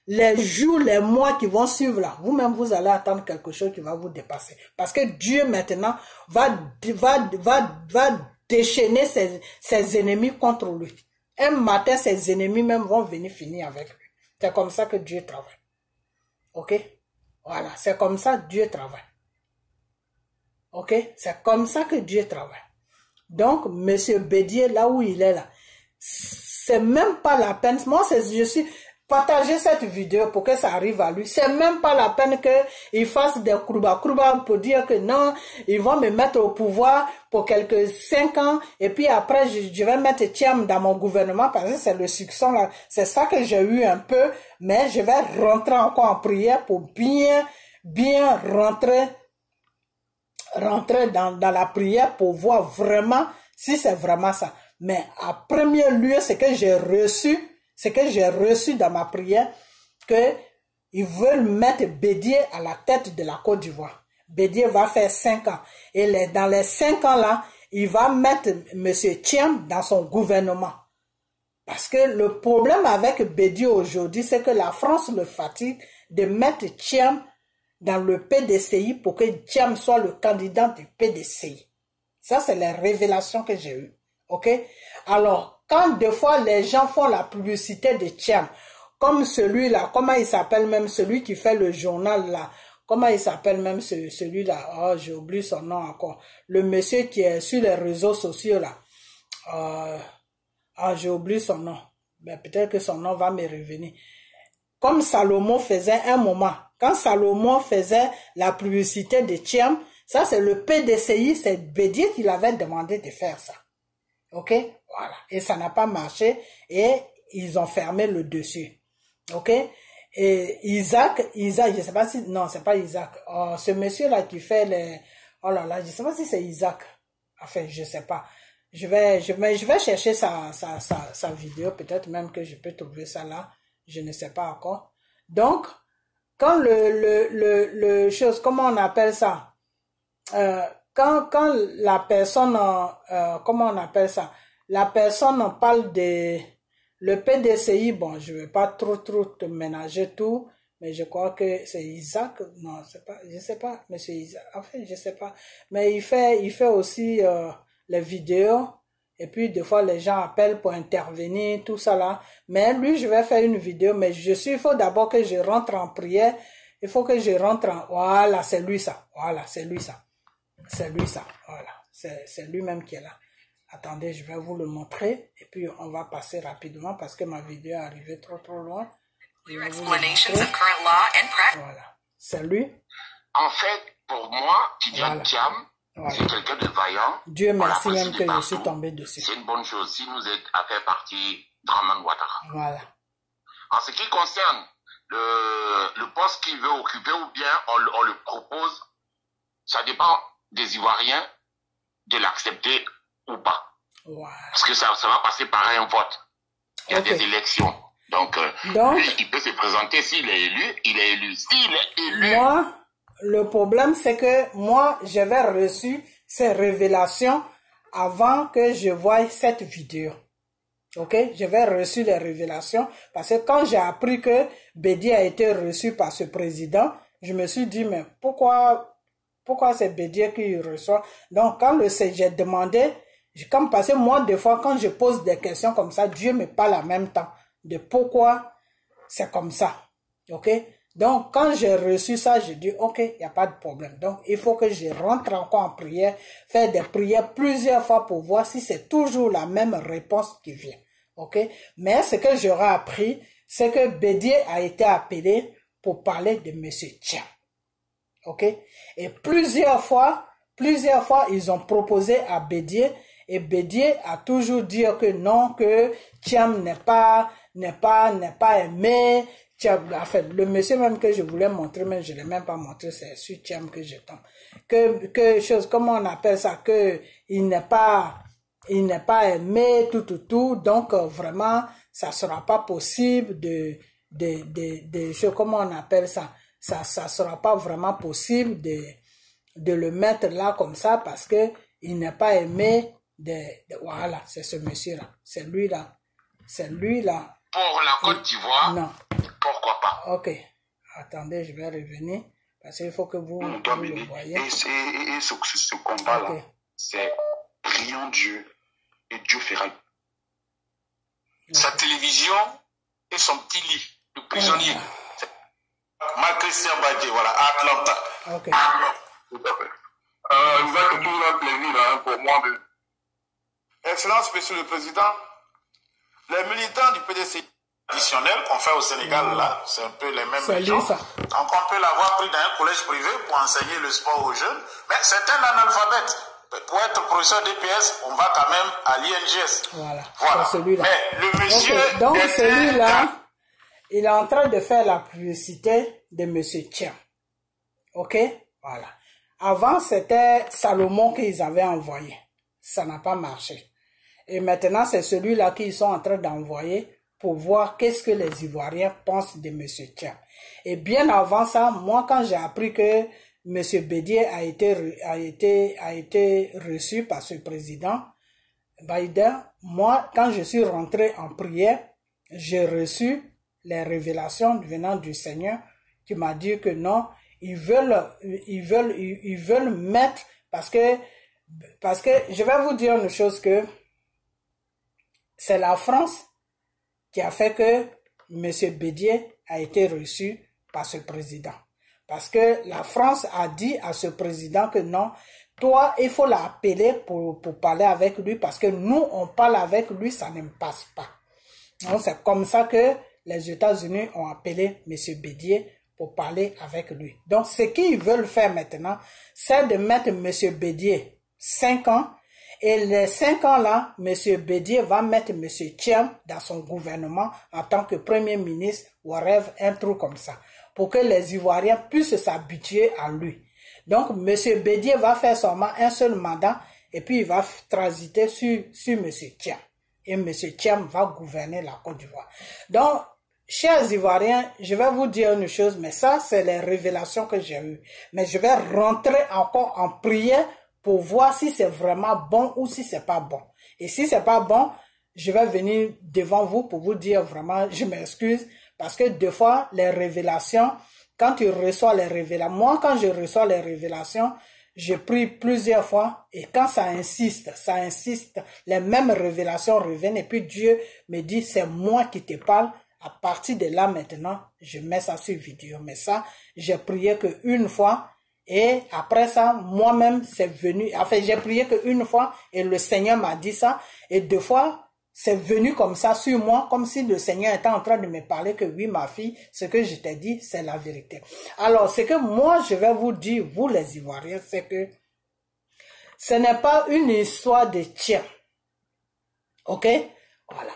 les jours, les mois qui vont suivre là, vous-même, vous allez attendre quelque chose qui va vous dépasser. Parce que Dieu, maintenant, va déchaîner ses ennemis contre lui. Un matin, ses ennemis même vont venir finir avec lui. C'est comme ça que Dieu travaille. Ok? Voilà, c'est comme ça que Dieu travaille. Ok? C'est comme ça que Dieu travaille. Donc, monsieur Bédié, là où il est là, c'est même pas la peine. Moi, je suis partagé cette vidéo pour que ça arrive à lui. C'est même pas la peine qu'il fasse des krouba pour dire que non, ils vont me mettre au pouvoir pour quelques 5 ans et puis après je vais mettre Thiam dans mon gouvernement parce que c'est le succès là. C'est ça que j'ai eu un peu, mais je vais rentrer encore en prière pour bien rentrer dans la prière pour voir vraiment si c'est vraiment ça. Mais à premier lieu, ce que j'ai reçu dans ma prière, que ils veulent mettre Bédié à la tête de la Côte d'Ivoire. Bédié va faire 5 ans. Et dans les 5 ans là, il va mettre M. Thiam dans son gouvernement. Parce que le problème avec Bédié aujourd'hui, c'est que la France le fatigue de mettre Thiam dans le PDCI pour que Thiam soit le candidat du PDCI. Ça, c'est les révélations que j'ai eues. Ok? Alors, quand des fois les gens font la publicité de Thiam, comme celui-là, comment il s'appelle même, celui qui fait le journal là, comment il s'appelle même celui-là, oh j'ai oublié son nom encore, le monsieur qui est sur les réseaux sociaux là, j'ai oublié son nom, mais peut-être que son nom va me revenir. Comme Salomon faisait un moment, quand Salomon faisait la publicité de Thiam, ça c'est le PDCI, c'est Bédié qui l'avait demandé de faire ça. Ok? Voilà. Et ça n'a pas marché et ils ont fermé le dessus. Ok? Et Isaac, je sais pas si, non, c'est pas Isaac. Oh, ce monsieur-là qui fait les, oh là là, je sais pas si c'est Isaac. Enfin, je sais pas. Je vais chercher sa vidéo, peut-être même que je peux trouver ça là. Je ne sais pas encore. Donc, quand le chose, comment on appelle ça? Quand la personne, comment on appelle ça? La personne parle de le PDCI, bon, je vais pas trop te ménager tout, mais je crois que c'est Isaac, non, c'est pas, je sais pas, monsieur Isaac, enfin, je sais pas, mais il fait aussi les vidéos, et puis des fois les gens appellent pour intervenir, tout ça là, mais lui, je vais faire une vidéo, mais il faut d'abord que je rentre en prière, il faut que je rentre en, voilà, c'est lui ça, voilà, c'est lui ça, voilà, c'est lui-même qui est là. Attendez, je vais vous le montrer et puis on va passer rapidement parce que ma vidéo est arrivée trop loin. Voilà, c'est lui. En fait, pour moi, Tidjane Thiam, c'est quelqu'un de vaillant. Dieu merci même que je suis tombé dessus. C'est une bonne chose si nous êtes à faire partie Draman Ouattara. Voilà. En ce qui concerne le poste qu'il veut occuper ou bien on le propose, ça dépend des Ivoiriens de l'accepter ou pas. Wow. Parce que ça va passer par un vote. Il y a des élections. Donc, lui, il peut se présenter. S'il est élu, il est élu. S'il est élu... Moi, le problème, c'est que moi, j'avais reçu ces révélations avant que je voie cette vidéo. Ok? J'avais reçu les révélations parce que quand j'ai appris que Bédié a été reçu par ce président, je me suis dit, mais pourquoi c'est Bédié qui reçoit? Donc, quand j'ai demandé, parce que moi, des fois, quand je pose des questions comme ça, Dieu me parle en même temps de pourquoi c'est comme ça. Ok? Donc, quand j'ai reçu ça, j'ai dit, ok, il n'y a pas de problème. Donc, il faut que je rentre encore en prière, faire des prières plusieurs fois pour voir si c'est toujours la même réponse qui vient. Ok? Mais ce que j'aurais appris, c'est que Bédié a été appelé pour parler de M. Thiam. Ok? Et plusieurs fois, ils ont proposé à Bédié, et Bédié a toujours dit que non, que Thiam n'est pas aimé. En fait, le monsieur même que je voulais montrer, mais je ne l'ai même pas montré, c'est sur Thiam que je tombe. Comment on appelle ça, que il n'est pas aimé, tout. Donc, vraiment, ça sera pas possible de choses, comment on appelle ça. Ça sera pas vraiment possible de le mettre là comme ça parce que il n'est pas aimé voilà, c'est ce monsieur-là. C'est lui-là. Pour la Côte d'Ivoire? Non. Pourquoi pas? Ok. Attendez, je vais revenir. Parce qu'il faut que vous le voyez. Et ce combat-là, c'est prions Dieu et Dieu fera. Sa télévision et son petit lit, le prisonnier. Christian Badji, voilà, à Atlanta. Ok. Tout à fait. Vous êtes toujours un plaisir pour moi de... Excellence, Monsieur le Président, les militants du PDC traditionnel qu'on fait au Sénégal, là, c'est un peu les mêmes gens. Donc on peut l'avoir pris dans un collège privé pour enseigner le sport aux jeunes, mais c'est un analphabète. Pour être professeur DPS, on va quand même à l'INGS. Voilà. C'est celui-là. Mais le monsieur... Okay. Donc celui-là, il est en train de faire la publicité de M. Thiam. Ok? Voilà. Avant, c'était Salomon qu'ils avaient envoyé. Ça n'a pas marché. Et maintenant, c'est celui-là qu'ils sont en train d'envoyer pour voir qu'est-ce que les Ivoiriens pensent de M. Thiam. Et bien avant ça, moi, quand j'ai appris que M. Bédié a été reçu par ce président Biden, moi, quand je suis rentré en prière, j'ai reçu les révélations venant du Seigneur qui m'a dit que non, ils veulent mettre, parce que je vais vous dire une chose, que c'est la France qui a fait que M. Bédié a été reçu par ce président. Parce que la France a dit à ce président que non, toi, il faut l'appeler pour parler avec lui, parce que nous, on parle avec lui, ça ne passe pas. Donc, c'est comme ça que les États-Unis ont appelé M. Bédié pour parler avec lui. Donc, ce qu'ils veulent faire maintenant, c'est de mettre M. Bédié 5 ans. Et les 5 ans-là, M. Bédié va mettre M. Thiam dans son gouvernement en tant que Premier ministre, ou rêve un truc comme ça, pour que les Ivoiriens puissent s'habituer à lui. Donc, M. Bédié va faire seulement un seul mandat et puis il va transiter sur M. Thiam. Et M. Thiam va gouverner la Côte d'Ivoire. Donc, chers Ivoiriens, je vais vous dire une chose, mais ça, c'est les révélations que j'ai eues. Mais je vais rentrer encore en prière pour voir si c'est vraiment bon ou si c'est pas bon. Et si c'est pas bon, je vais venir devant vous pour vous dire vraiment, je m'excuse, parce que des fois, les révélations, quand tu reçois les révélations, moi, quand je reçois les révélations, je prie plusieurs fois, et quand ça insiste, les mêmes révélations reviennent, et puis Dieu me dit, c'est moi qui te parle. À partir de là, maintenant, je mets ça sur vidéo. Mais ça, j'ai prié qu'une fois, et après ça, moi-même, c'est venu. Enfin, j'ai prié qu'une fois, et le Seigneur m'a dit ça, et 2 fois, c'est venu comme ça sur moi, comme si le Seigneur était en train de me parler que oui, ma fille, ce que je t'ai dit, c'est la vérité. Alors, ce que moi, je vais vous dire, vous les Ivoiriens, c'est que ce n'est pas une histoire de Thiam. Ok? Voilà.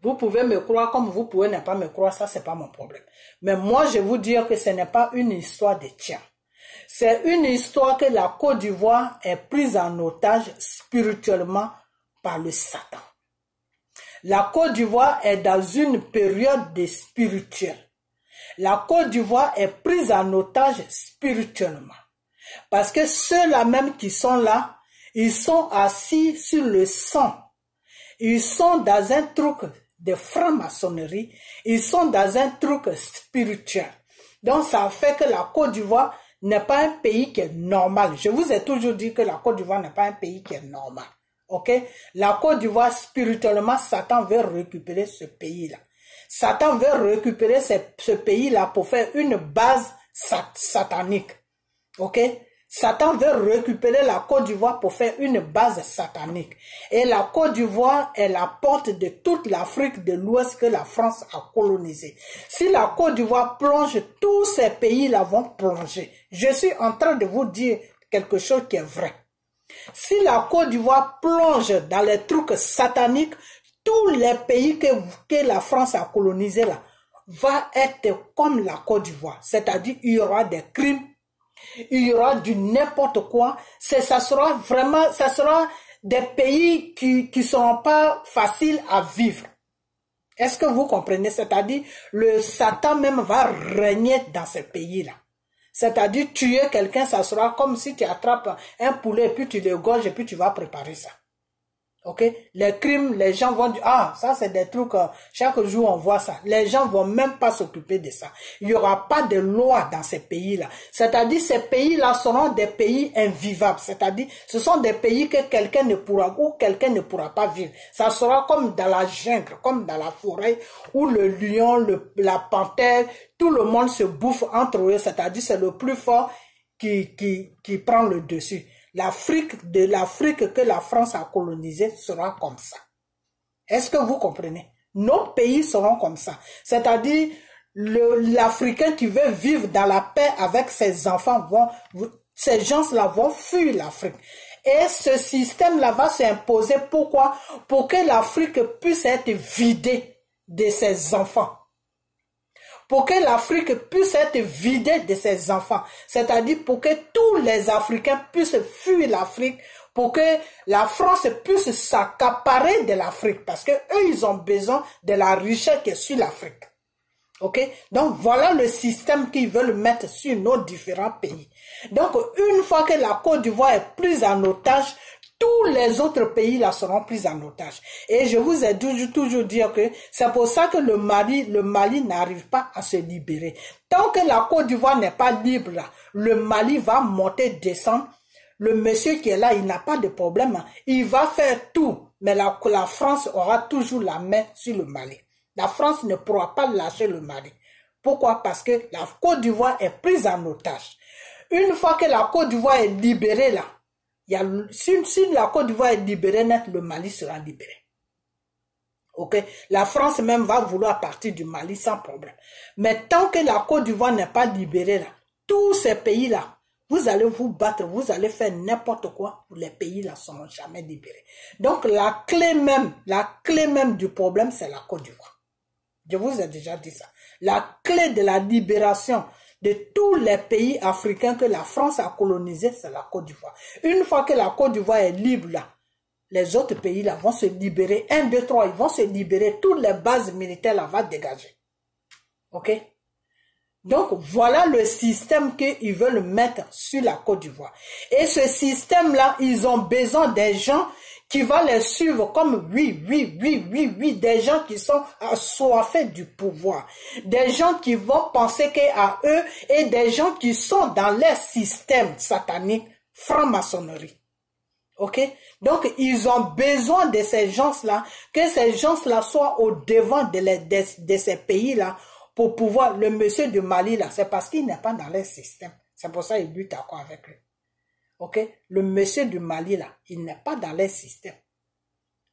Vous pouvez me croire comme vous pouvez ne pas me croire, ça c'est pas mon problème. Mais moi je vous dis que ce n'est pas une histoire de tien. C'est une histoire que la Côte d'Ivoire est prise en otage spirituellement par le Satan. La Côte d'Ivoire est dans une période de spirituel. La Côte d'Ivoire est prise en otage spirituellement. Parce que ceux-là même qui sont là, ils sont assis sur le sang. Ils sont dans un truc de franc-maçonnerie. Ils sont dans un truc spirituel. Donc ça fait que la Côte d'Ivoire n'est pas un pays qui est normal. Je vous ai toujours dit que la Côte d'Ivoire n'est pas un pays qui est normal. Ok? La Côte d'Ivoire, spirituellement, Satan veut récupérer ce pays-là. Satan veut récupérer ce pays-là pour faire une base satanique. Ok? Satan veut récupérer la Côte d'Ivoire pour faire une base satanique. Et la Côte d'Ivoire est la porte de toute l'Afrique de l'Ouest que la France a colonisée. Si la Côte d'Ivoire plonge, tous ces pays-là vont plonger. Je suis en train de vous dire quelque chose qui est vrai. Si la Côte d'Ivoire plonge dans les trucs sataniques, tous les pays que la France a colonisés là, va être comme la Côte d'Ivoire. C'est-à-dire, il y aura des crimes, il y aura du n'importe quoi. Ça sera des pays qui seront pas faciles à vivre. Est-ce que vous comprenez? C'est-à-dire, le Satan même va régner dans ces pays-là. C'est-à-dire, tuer quelqu'un, ça sera comme si tu attrapes un poulet et puis tu le gorges et puis tu vas préparer ça. Ok? Les crimes, les gens vont dire, ah, ça c'est des trucs, chaque jour on voit ça. Les gens vont même pas s'occuper de ça. Il y aura pas de loi dans ces pays-là. C'est-à-dire, ces pays-là seront des pays invivables. C'est-à-dire, ce sont des pays que quelqu'un ne pourra pas vivre. Ça sera comme dans la jungle, comme dans la forêt, où le lion, la panthère, tout le monde se bouffe entre eux. C'est-à-dire, c'est le plus fort qui prend le dessus. L'Afrique que la France a colonisée sera comme ça. Est-ce que vous comprenez? Nos pays seront comme ça. C'est-à-dire, l'Africain qui veut vivre dans la paix avec ses enfants, ces gens-là vont fuir l'Afrique. Et ce système-là va s'imposer. Pourquoi? Pour que l'Afrique puisse être vidée de ses enfants. Pour que l'Afrique puisse être vidée de ses enfants. C'est-à-dire pour que tous les Africains puissent fuir l'Afrique, pour que la France puisse s'accaparer de l'Afrique. Parce que eux, ils ont besoin de la richesse qui est sur l'Afrique. Ok? Donc voilà le système qu'ils veulent mettre sur nos différents pays. Donc une fois que la Côte d'Ivoire est prise en otage, tous les autres pays là seront pris en otage. Et je vous ai toujours dit que c'est pour ça que le Mali n'arrive pas à se libérer. Tant que la Côte d'Ivoire n'est pas libre là, le Mali va monter, descendre. Le monsieur qui est là, il n'a pas de problème. Il va faire tout. Mais la France aura toujours la main sur le Mali. La France ne pourra pas lâcher le Mali. Pourquoi? Parce que la Côte d'Ivoire est prise en otage. Une fois que la Côte d'Ivoire est libérée là, si la Côte d'Ivoire est libérée net, le Mali sera libéré. Ok? La France même va vouloir partir du Mali sans problème. Mais tant que la Côte d'Ivoire n'est pas libérée là, tous ces pays-là, vous allez vous battre, vous allez faire n'importe quoi, les pays-là ne seront jamais libérés. Donc la clé même du problème, c'est la Côte d'Ivoire. Je vous ai déjà dit ça. La clé de la libération de tous les pays africains que la France a colonisés, c'est la Côte d'Ivoire. Une fois que la Côte d'Ivoire est libre là, les autres pays là vont se libérer. 1, 2, 3, ils vont se libérer. Toutes les bases militaires là vont dégager. Ok? Donc voilà le système qu'ils veulent mettre sur la Côte d'Ivoire. Et ce système là, ils ont besoin des gens qui vont les suivre comme oui, des gens qui sont assoiffés du pouvoir, des gens qui vont penser qu'à eux et des gens qui sont dans leur système satanique, franc-maçonnerie. Ok? Donc, ils ont besoin de ces gens-là, que ces gens-là soient au devant de ces pays-là pour pouvoir, le monsieur du Mali là, c'est parce qu'il n'est pas dans leur système. C'est pour ça qu'il lutte à quoi avec eux. Ok? Le monsieur du Mali, là, il n'est pas dans les systèmes.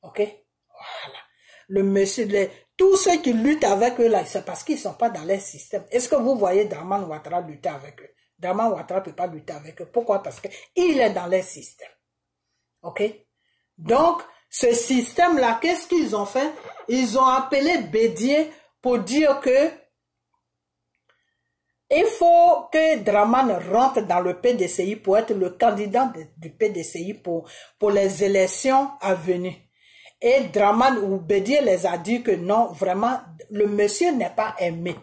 Ok? Voilà. Le monsieur, tous ceux qui luttent avec eux, là, c'est parce qu'ils ne sont pas dans les systèmes. Est-ce que vous voyez Draman Ouattara lutter avec eux? Draman Ouattara ne peut pas lutter avec eux. Pourquoi? Parce qu'il est dans les systèmes. Ok? Donc, ce système-là, qu'est-ce qu'ils ont fait? ils ont appelé Bédié pour dire que il faut que Dramane rentre dans le PDCI pour être le candidat du PDCI pour les élections à venir. Et Dramane ou Bédié les a dit que non, vraiment, le monsieur n'est pas aimé.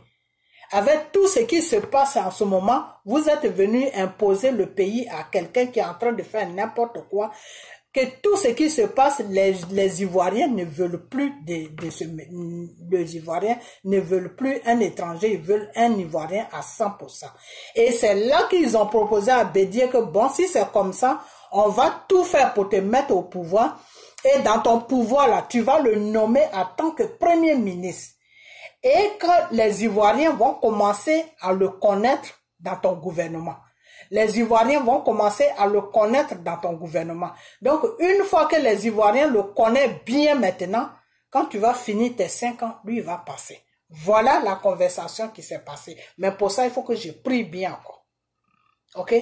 Avec tout ce qui se passe en ce moment, vous êtes venu imposer le pays à quelqu'un qui est en train de faire n'importe quoi. Que tout ce qui se passe, les Ivoiriens ne veulent plus les Ivoiriens ne veulent plus un étranger, ils veulent un Ivoirien à 100%. Et c'est là qu'ils ont proposé à Bédié que bon, si c'est comme ça, on va tout faire pour te mettre au pouvoir. Et dans ton pouvoir là, tu vas le nommer en tant que premier ministre. Et que les Ivoiriens vont commencer à le connaître dans ton gouvernement. Les Ivoiriens vont commencer à le connaître dans ton gouvernement. Donc, une fois que les Ivoiriens le connaissent bien maintenant, quand tu vas finir tes 5 ans, lui, il va passer. Voilà la conversation qui s'est passée. Mais pour ça, il faut que je prie bien encore. OK?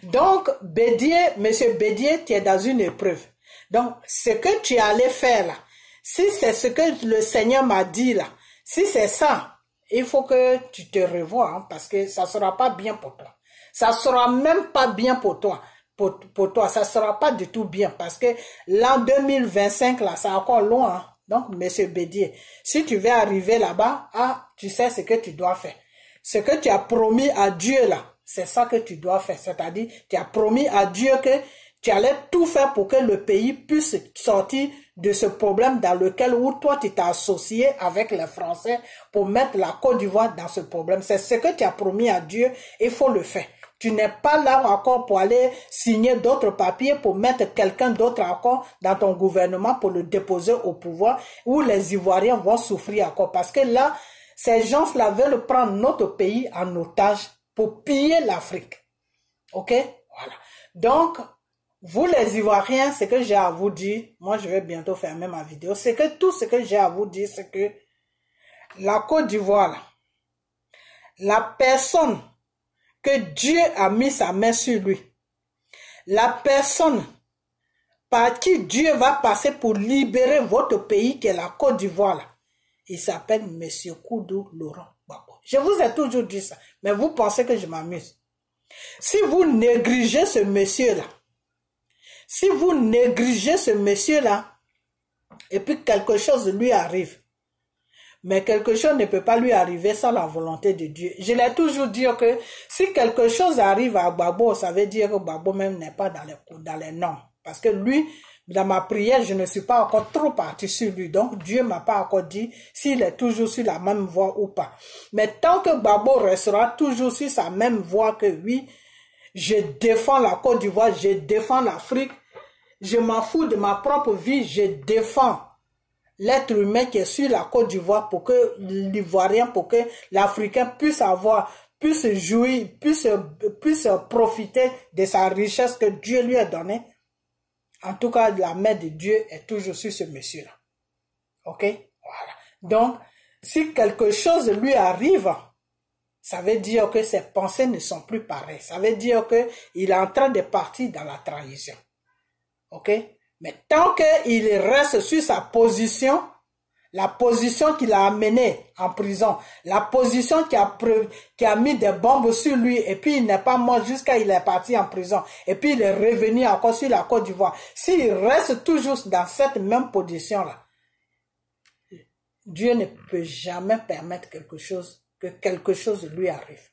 Donc, Bédié, monsieur Bédié, tu es dans une épreuve. Donc, ce que tu allais faire là, si c'est ce que le Seigneur m'a dit là, si c'est ça, il faut que tu te revoies, hein, parce que ça sera pas bien pour toi. Ça sera même pas bien pour toi. Pour toi, ça sera pas du tout bien. Parce que l'an 2025, là, c'est encore loin. Hein. Donc, monsieur Bédié, si tu veux arriver là-bas, tu sais ce que tu dois faire. Ce que tu as promis à Dieu, là, c'est ça que tu dois faire. C'est-à-dire, tu as promis à Dieu que tu allais tout faire pour que le pays puisse sortir de ce problème dans lequel où toi tu t'es associé avec les Français pour mettre la Côte d'Ivoire dans ce problème. C'est ce que tu as promis à Dieu, il faut le faire. Tu n'es pas là encore pour aller signer d'autres papiers pour mettre quelqu'un d'autre encore dans ton gouvernement pour le déposer au pouvoir où les Ivoiriens vont souffrir encore. Parce que là, ces gens-là veulent prendre notre pays en otage pour piller l'Afrique. OK? Voilà. Donc, vous les Ivoiriens, ce que j'ai à vous dire, moi je vais bientôt fermer ma vidéo, c'est que tout ce que j'ai à vous dire, c'est que la Côte d'Ivoire, la personne que Dieu a mis sa main sur lui, la personne par qui Dieu va passer pour libérer votre pays, qui est la Côte d'Ivoire, il s'appelle Monsieur Koudou Laurent Gbagbo. Je vous ai toujours dit ça, mais vous pensez que je m'amuse. Si vous négligez ce monsieur-là, si vous négligez ce monsieur-là, et puis quelque chose lui arrive, mais quelque chose ne peut pas lui arriver sans la volonté de Dieu. Je l'ai toujours dit que si quelque chose arrive à Gbagbo, ça veut dire que Gbagbo même n'est pas dans les noms. Parce que lui, dans ma prière, je ne suis pas encore trop parti sur lui. Donc, Dieu m'a pas encore dit s'il est toujours sur la même voie ou pas. Mais tant que Gbagbo restera toujours sur sa même voie que oui, je défends la Côte d'Ivoire, je défends l'Afrique, je m'en fous de ma propre vie, je défends l'être humain qui est sur la Côte d'Ivoire pour que l'Ivoirien, pour que l'Africain puisse jouir, puisse profiter de sa richesse que Dieu lui a donnée. En tout cas, la main de Dieu est toujours sur ce monsieur-là. OK? Voilà. Donc, si quelque chose lui arrive, ça veut dire que ses pensées ne sont plus pareilles. Ça veut dire qu'il est en train de partir dans la trahison. OK? Mais tant qu'il reste sur sa position, la position qu'il a amenée en prison, la position qui a mis des bombes sur lui, et puis il n'est pas mort jusqu'à il est parti en prison, et puis il est revenu encore sur la Côte d'Ivoire. S'il reste toujours dans cette même position-là, Dieu ne peut jamais permettre que quelque chose lui arrive.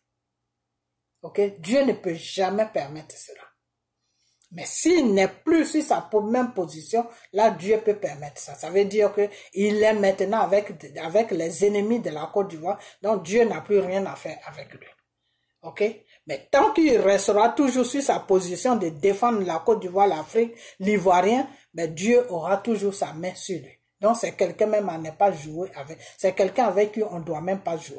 Ok? Dieu ne peut jamais permettre cela. Mais s'il n'est plus sur sa même position, là, Dieu peut permettre ça. Ça veut dire qu'il est maintenant avec les ennemis de la Côte d'Ivoire, donc Dieu n'a plus rien à faire avec lui. Ok? Mais tant qu'il restera toujours sur sa position de défendre la Côte d'Ivoire, l'Afrique, l'Ivoirien, mais Dieu aura toujours sa main sur lui. Donc c'est quelqu'un même à ne pas jouer avec. C'est quelqu'un avec qui on ne doit même pas jouer.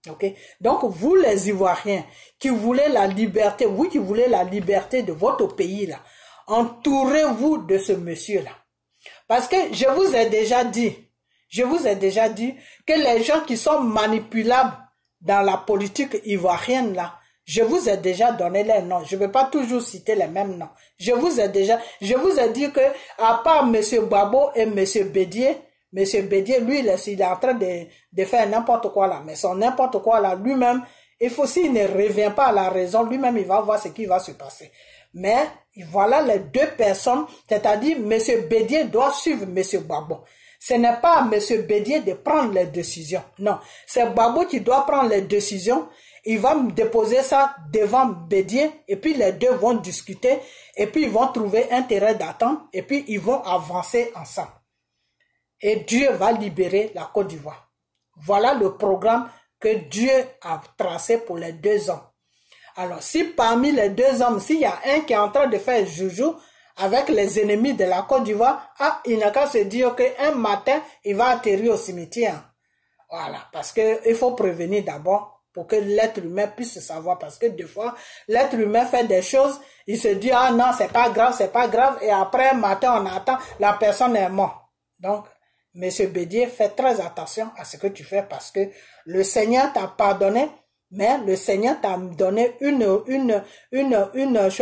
Okay? Donc, vous les Ivoiriens qui voulez la liberté, vous qui voulez la liberté de votre pays là, entourez-vous de ce monsieur-là. Parce que je vous ai déjà dit que les gens qui sont manipulables dans la politique ivoirienne là, je vous ai déjà donné les noms. Je ne vais pas toujours citer les mêmes noms. Je vous ai dit que, à part M. Gbagbo et M. Bédié, Monsieur Bédier, lui, il est en train de faire n'importe quoi là. Mais son n'importe quoi là, lui-même, il faut s'il ne revient pas à la raison, lui-même, il va voir ce qui va se passer. Mais voilà les deux personnes, c'est-à-dire monsieur Bédier doit suivre monsieur Gbagbo. Ce n'est pas à monsieur Bédier de prendre les décisions. Non, c'est Gbagbo qui doit prendre les décisions. Il va me déposer ça devant Bédier et puis les deux vont discuter et puis ils vont trouver intérêt d'attendre et puis ils vont avancer ensemble. Et Dieu va libérer la Côte d'Ivoire. Voilà le programme que Dieu a tracé pour les 2 hommes. Alors, si parmi les 2 hommes, s'il y a un qui est en train de faire joujou avec les ennemis de la Côte d'Ivoire, il n'a qu'à se dire qu'un matin, il va atterrir au cimetière. Voilà, parce qu'il faut prévenir d'abord pour que l'être humain puisse savoir. Parce que des fois, l'être humain fait des choses, il se dit, ah non, c'est pas grave, et après un matin, on attend, la personne est morte. Donc, monsieur Bédier, fais très attention à ce que tu fais parce que le Seigneur t'a pardonné, mais le Seigneur t'a donné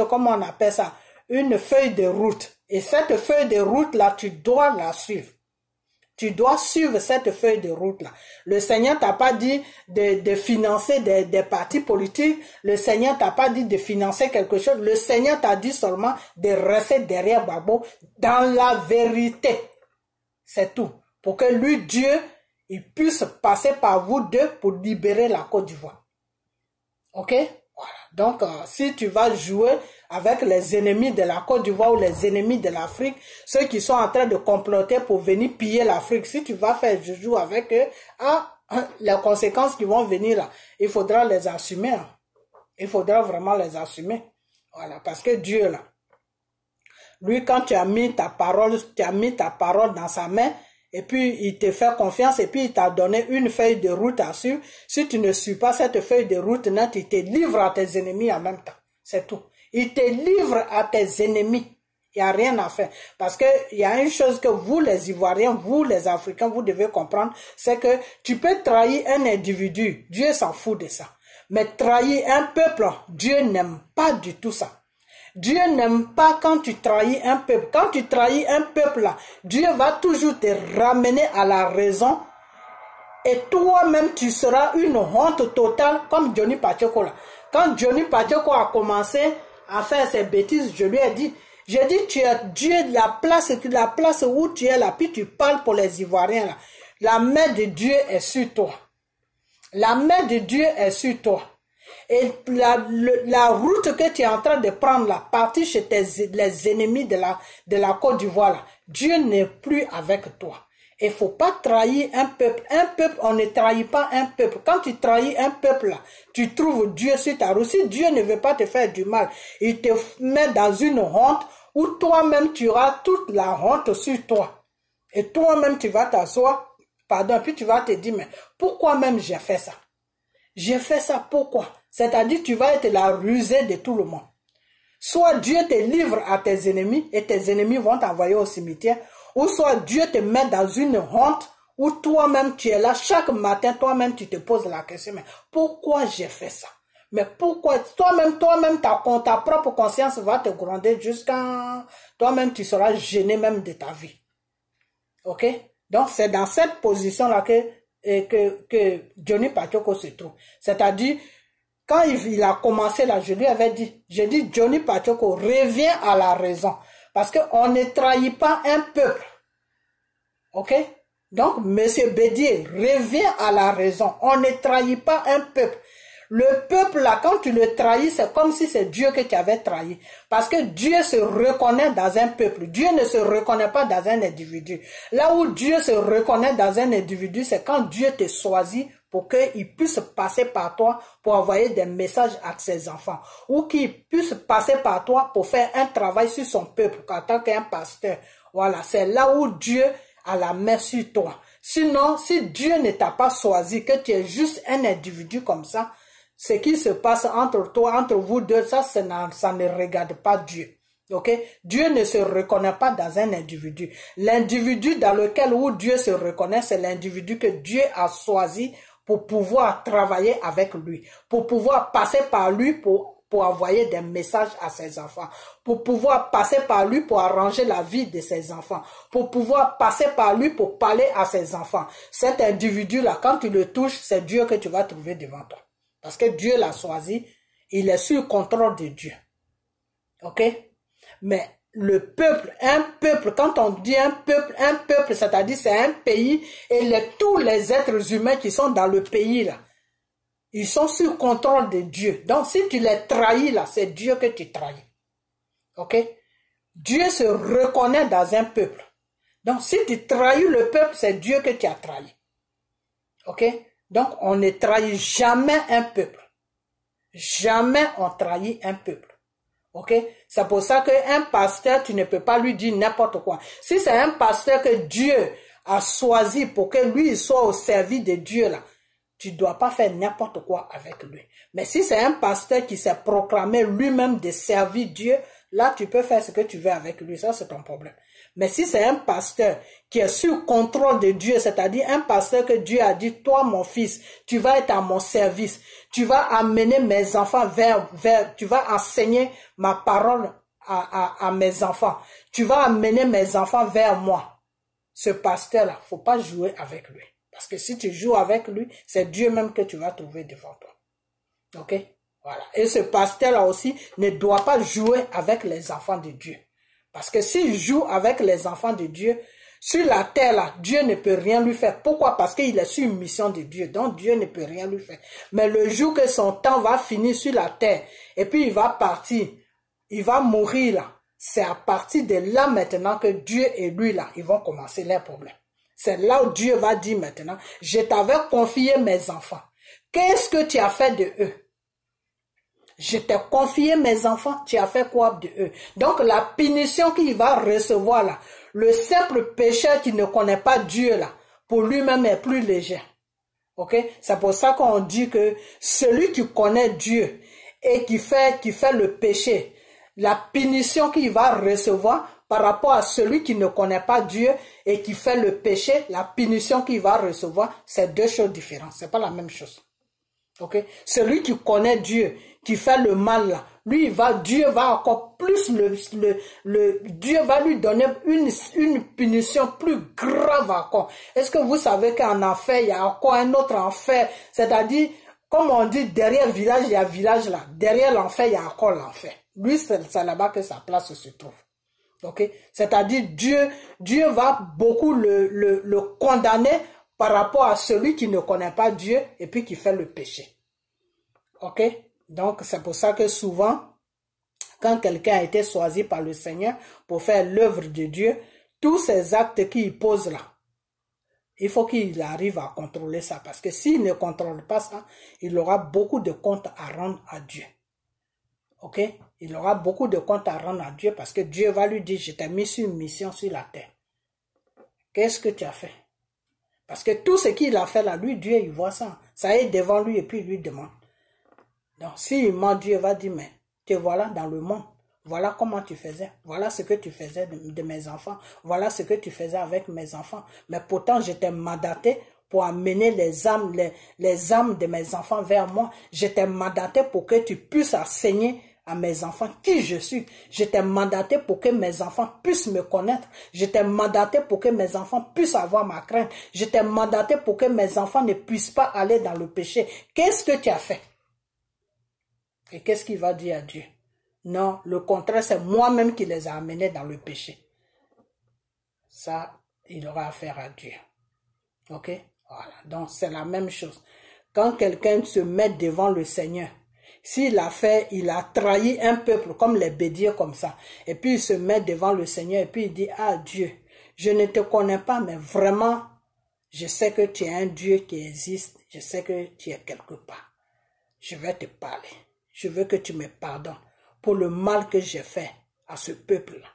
comment on appelle ça, une feuille de route. Et cette feuille de route-là, tu dois la suivre. Tu dois suivre cette feuille de route-là. Le Seigneur t'a pas dit de financer des partis politiques. Le Seigneur t'a pas dit de financer quelque chose. Le Seigneur t'a dit seulement de rester derrière Gbagbo dans la vérité. C'est tout. Pour que lui, Dieu, il puisse passer par vous deux pour libérer la Côte d'Ivoire. Ok? Voilà. Donc, si tu vas jouer avec les ennemis de la Côte d'Ivoire ou les ennemis de l'Afrique, ceux qui sont en train de comploter pour venir piller l'Afrique, si tu vas faire joujou avec eux, les conséquences qui vont venir là, il faudra les assumer. Hein. Il faudra vraiment les assumer. Voilà. Parce que Dieu, là, lui, quand tu as mis ta parole dans sa main, et puis il te fait confiance, et puis il t'a donné une feuille de route à suivre. Si tu ne suis pas cette feuille de route, il te livre à tes ennemis en même temps. C'est tout. Il te livre à tes ennemis. Il n'y a rien à faire. Parce que il y a une chose que vous, les Ivoiriens, vous, les Africains, vous devez comprendre, c'est que tu peux trahir un individu. Dieu s'en fout de ça. Mais trahir un peuple, Dieu n'aime pas du tout ça. Dieu n'aime pas quand tu trahis un peuple. Quand tu trahis un peuple, là, Dieu va toujours te ramener à la raison. Et toi-même, tu seras une honte totale comme Johnny Pacheco. Là. Quand Johnny Pacheco a commencé à faire ses bêtises, je lui ai dit, tu es Dieu, la place où tu es là, puis tu parles pour les Ivoiriens. Là. La main de Dieu est sur toi. La main de Dieu est sur toi. Et la route que tu es en train de prendre là, partir chez les ennemis de la Côte d'Ivoire là, Dieu n'est plus avec toi. Il ne faut pas trahir un peuple. Un peuple, on ne trahit pas un peuple. Quand tu trahis un peuple là, tu trouves Dieu sur ta route. Si Dieu ne veut pas te faire du mal, il te met dans une honte où toi-même tu auras toute la honte sur toi. Et toi-même tu vas t'asseoir, puis tu vas te dire, mais pourquoi même j'ai fait ça? J'ai fait ça pourquoi? C'est-à-dire tu vas être la rusée de tout le monde. Soit Dieu te livre à tes ennemis et tes ennemis vont t'envoyer au cimetière, ou soit Dieu te met dans une honte où toi-même tu es là chaque matin, toi-même tu te poses la question, mais pourquoi j'ai fait ça? Mais pourquoi? Toi-même ta propre conscience va te gronder jusqu'à toi-même tu seras gêné même de ta vie. Ok? Donc c'est dans cette position-là que Johnny Pacheco se trouve. C'est-à-dire, quand il a commencé là, je lui avais dit, Johnny Pacheco, reviens à la raison. Parce qu'on ne trahit pas un peuple. Ok? Donc, monsieur Bédier, reviens à la raison. On ne trahit pas un peuple. Le peuple là, quand tu le trahis, c'est comme si c'est Dieu que tu avais trahi. Parce que Dieu se reconnaît dans un peuple. Dieu ne se reconnaît pas dans un individu. Là où Dieu se reconnaît dans un individu, c'est quand Dieu te choisit pour qu'il puisse passer par toi pour envoyer des messages à ses enfants. Ou qu'il puisse passer par toi pour faire un travail sur son peuple en tant qu'un pasteur. Voilà, c'est là où Dieu a la main sur toi. Sinon, si Dieu ne t'a pas choisi, que tu es juste un individu comme ça, ce qui se passe entre toi, entre vous deux, ça ne regarde pas Dieu. Ok? Dieu ne se reconnaît pas dans un individu. L'individu dans lequel où Dieu se reconnaît, c'est l'individu que Dieu a choisi pour pouvoir travailler avec lui, pour pouvoir passer par lui pour pour envoyer des messages à ses enfants, pour pouvoir passer par lui pour arranger la vie de ses enfants, pour pouvoir passer par lui pour parler à ses enfants. Cet individu-là, quand tu le touches, c'est Dieu que tu vas trouver devant toi. Parce que Dieu l'a choisi, il est sous le contrôle de Dieu. Ok? Mais le peuple, un peuple, quand on dit un peuple, c'est-à-dire c'est un pays et tous les êtres humains qui sont dans le pays là, ils sont sous le contrôle de Dieu. Donc si tu les trahis là, c'est Dieu que tu trahis. Ok? Dieu se reconnaît dans un peuple. Donc si tu trahis le peuple, c'est Dieu que tu as trahi. Ok? Donc on ne trahit jamais un peuple. Jamais on trahit un peuple. Ok? C'est pour ça qu'un pasteur, tu ne peux pas lui dire n'importe quoi. Si c'est un pasteur que Dieu a choisi pour que lui soit au service de Dieu là, tu ne dois pas faire n'importe quoi avec lui. Mais si c'est un pasteur qui s'est proclamé lui-même de servir Dieu, là tu peux faire ce que tu veux avec lui, ça c'est ton problème. Mais si c'est un pasteur qui est sous contrôle de Dieu, c'est-à-dire un pasteur que Dieu a dit, toi mon fils, tu vas être à mon service, tu vas amener mes enfants tu vas enseigner ma parole à mes enfants, tu vas amener mes enfants vers moi. Ce pasteur-là, faut pas jouer avec lui. Parce que si tu joues avec lui, c'est Dieu même que tu vas trouver devant toi. Ok? Voilà. Et ce pasteur-là aussi ne doit pas jouer avec les enfants de Dieu. Parce que s'il joue avec les enfants de Dieu, sur la terre là, Dieu ne peut rien lui faire. Pourquoi? Parce qu'il est sur une mission de Dieu. Donc Dieu ne peut rien lui faire. Mais le jour que son temps va finir sur la terre, et puis il va partir, il va mourir là, c'est à partir de là maintenant que Dieu et lui là, ils vont commencer leurs problèmes. C'est là où Dieu va dire maintenant, je t'avais confié mes enfants. Qu'est-ce que tu as fait de eux? Je t'ai confié mes enfants, tu as fait quoi de eux? Donc la punition qu'il va recevoir là, le simple pécheur qui ne connaît pas Dieu là, pour lui-même est plus léger. Ok? C'est pour ça qu'on dit que celui qui connaît Dieu et qui fait le péché, la punition qu'il va recevoir par rapport à celui qui ne connaît pas Dieu et qui fait le péché, la punition qu'il va recevoir, c'est deux choses différentes. C'est pas la même chose. Ok? Celui qui connaît Dieu, qui fait le mal là, lui, Dieu va encore plus Dieu va lui donner une punition plus grave encore. Est-ce que vous savez qu'en enfer, il y a encore un autre enfer? C'est-à-dire, comme on dit, derrière le village, il y a le village là. Derrière l'enfer, il y a encore l'enfer. Lui, c'est là-bas que sa place se trouve. Ok? C'est-à-dire, Dieu va beaucoup le condamner par rapport à celui qui ne connaît pas Dieu et puis qui fait le péché. Ok? Donc, c'est pour ça que souvent, quand quelqu'un a été choisi par le Seigneur pour faire l'œuvre de Dieu, tous ces actes qu'il pose là, il faut qu'il arrive à contrôler ça. Parce que s'il ne contrôle pas ça, il aura beaucoup de comptes à rendre à Dieu. Ok? Il aura beaucoup de comptes à rendre à Dieu parce que Dieu va lui dire, je t'ai mis sur une mission sur la terre. Qu'est-ce que tu as fait? Parce que tout ce qu'il a fait là, lui, Dieu, il voit ça. Ça est devant lui et puis il lui demande. Donc, s'il ment, Dieu va dire, mais te voilà dans le monde. Voilà comment tu faisais. Voilà ce que tu faisais de mes enfants. Voilà ce que tu faisais avec mes enfants. Mais pourtant, je t'ai mandaté pour amener les âmes de mes enfants vers moi. Je t'ai mandaté pour que tu puisses enseigner à mes enfants qui je suis. Je t'ai mandaté pour que mes enfants puissent me connaître. Je t'ai mandaté pour que mes enfants puissent avoir ma crainte. Je t'ai mandaté pour que mes enfants ne puissent pas aller dans le péché. Qu'est-ce que tu as fait? Et qu'est-ce qu'il va dire à Dieu? Non, le contraire, c'est moi-même qui les ai amenés dans le péché. Ça, il aura affaire à Dieu. Ok? Voilà. Donc, c'est la même chose. Quand quelqu'un se met devant le Seigneur, s'il a trahi un peuple comme les bédiers comme ça, et puis il se met devant le Seigneur, et puis il dit, ah Dieu, je ne te connais pas, mais vraiment, je sais que tu es un Dieu qui existe, je sais que tu es quelque part. Je vais te parler. Je veux que tu me pardonnes pour le mal que j'ai fait à ce peuple-là.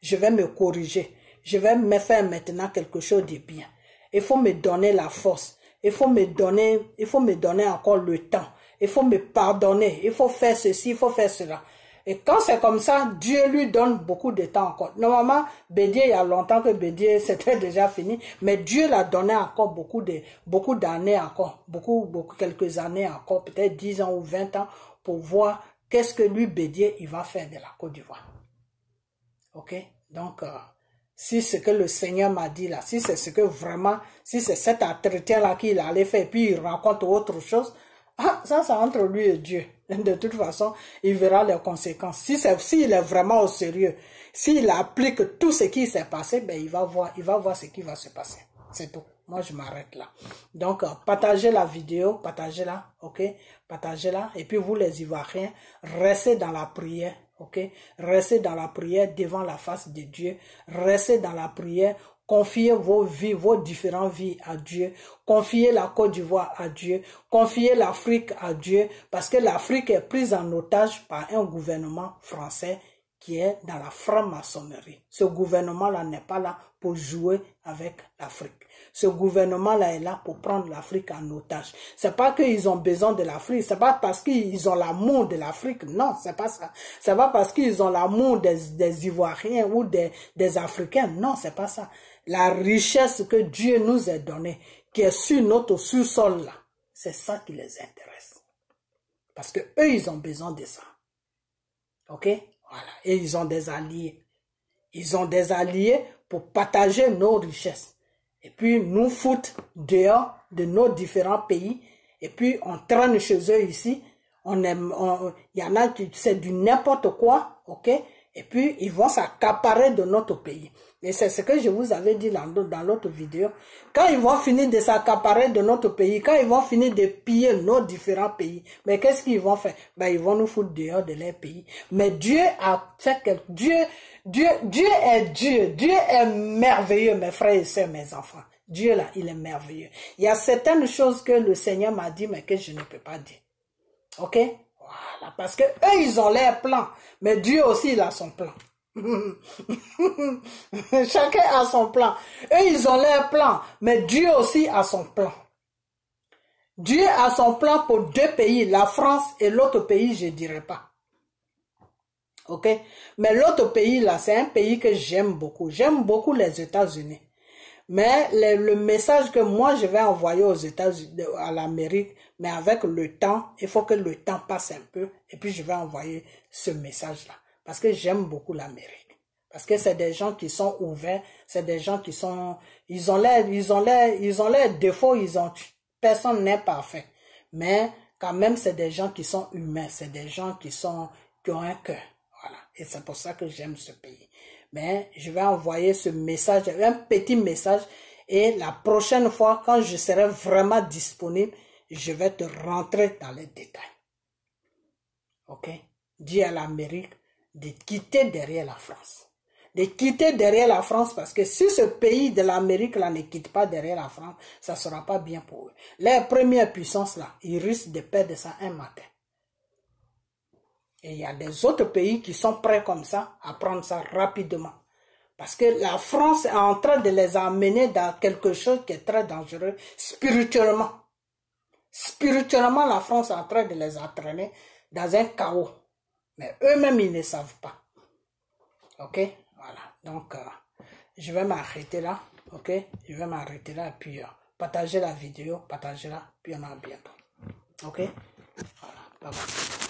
Je vais me corriger. Je vais me faire maintenant quelque chose de bien. Il faut me donner la force. Il faut me donner encore le temps. Il faut me pardonner. Il faut faire ceci, il faut faire cela. Et quand c'est comme ça, Dieu lui donne beaucoup de temps encore. Normalement, Bédier, il y a longtemps que Bédier, c'était déjà fini. Mais Dieu l'a donné encore beaucoup d'années encore. Quelques années encore, peut-être 10 ans ou 20 ans, pour voir qu'est-ce que lui, Bédié, il va faire de la Côte d'Ivoire. Ok? Donc, si ce que le Seigneur m'a dit là, si c'est ce que vraiment, si c'est cet entretien-là qu'il allait faire, puis il raconte autre chose, ça entre lui et Dieu. De toute façon, il verra les conséquences. S'il est vraiment au sérieux, s'il applique tout ce qui s'est passé, ben il va voir ce qui va se passer. C'est tout. Moi, je m'arrête là. Donc, partagez la vidéo, partagez-la, ok? Partagez-la. Et puis, vous les Ivoiriens, restez dans la prière, ok? Restez dans la prière devant la face de Dieu. Restez dans la prière. Confiez vos vies, vos différentes vies à Dieu. Confiez la Côte d'Ivoire à Dieu. Confiez l'Afrique à Dieu. Parce que l'Afrique est prise en otage par un gouvernement français qui est dans la franc-maçonnerie. Ce gouvernement-là n'est pas là pour jouer avec l'Afrique. Ce gouvernement-là est là pour prendre l'Afrique en otage. C'est pas qu'ils ont besoin de l'Afrique, c'est pas parce qu'ils ont l'amour de l'Afrique, non, c'est pas ça. C'est pas parce qu'ils ont l'amour des Ivoiriens ou des Africains, non, c'est pas ça. La richesse que Dieu nous a donnée, qui est sur notre sous-sol là, c'est ça qui les intéresse. Parce que eux, ils ont besoin de ça. Ok? Voilà. Et ils ont des alliés. Ils ont des alliés pour partager nos richesses. Et puis nous foutent dehors de nos différents pays. Et puis on traîne chez eux ici. Il y en a qui c'est du n'importe quoi. Ok? Et puis ils vont s'accaparer de notre pays. Et c'est ce que je vous avais dit dans l'autre vidéo. Quand ils vont finir de s'accaparer de notre pays, quand ils vont finir de piller nos différents pays, mais qu'est-ce qu'ils vont faire? Ben, ils vont nous foutre dehors de leur pays. Mais Dieu a fait quelque chose. Dieu est Dieu. Dieu est merveilleux, mes frères et sœurs, mes enfants. Dieu là, il est merveilleux. Il y a certaines choses que le Seigneur m'a dit, mais que je ne peux pas dire. Ok? Voilà. Parce que eux, ils ont leur plan. Mais Dieu aussi, il a son plan. Chacun a son plan. Eux, ils ont leur plan, mais Dieu aussi a son plan. Dieu a son plan pour deux pays, la France et l'autre pays, je ne dirais pas. Ok? Mais l'autre pays, là, c'est un pays que j'aime beaucoup. J'aime beaucoup les États-Unis. Mais le message que moi, je vais envoyer aux États-Unis, à l'Amérique, mais avec le temps, il faut que le temps passe un peu, et puis je vais envoyer ce message-là. Parce que j'aime beaucoup l'Amérique. Parce que c'est des gens qui sont ouverts, c'est des gens qui sont, ils ont l'air défauts, personne n'est parfait. Mais quand même, c'est des gens qui sont humains, c'est des gens qui ont un cœur. Voilà. Et c'est pour ça que j'aime ce pays. Mais je vais envoyer ce message, un petit message, et la prochaine fois, quand je serai vraiment disponible, je vais te rentrer dans les détails. Ok? Dis à l'Amérique de quitter derrière la France. De quitter derrière la France, parce que si ce pays de l'Amérique là ne quitte pas derrière la France, ça ne sera pas bien pour eux. Les premières puissances là, ils risquent de perdre ça un matin. Et il y a des autres pays qui sont prêts comme ça à prendre ça rapidement. Parce que la France est en train de les amener dans quelque chose qui est très dangereux spirituellement. Spirituellement, la France est en train de les entraîner dans un chaos. Mais eux-mêmes, ils ne savent pas. Ok? Voilà. Donc, je vais m'arrêter là. Ok? Je vais m'arrêter là. Et puis, partagez la vidéo. Partagez-la. Puis, on a bientôt. Ok? Voilà. Bye bye.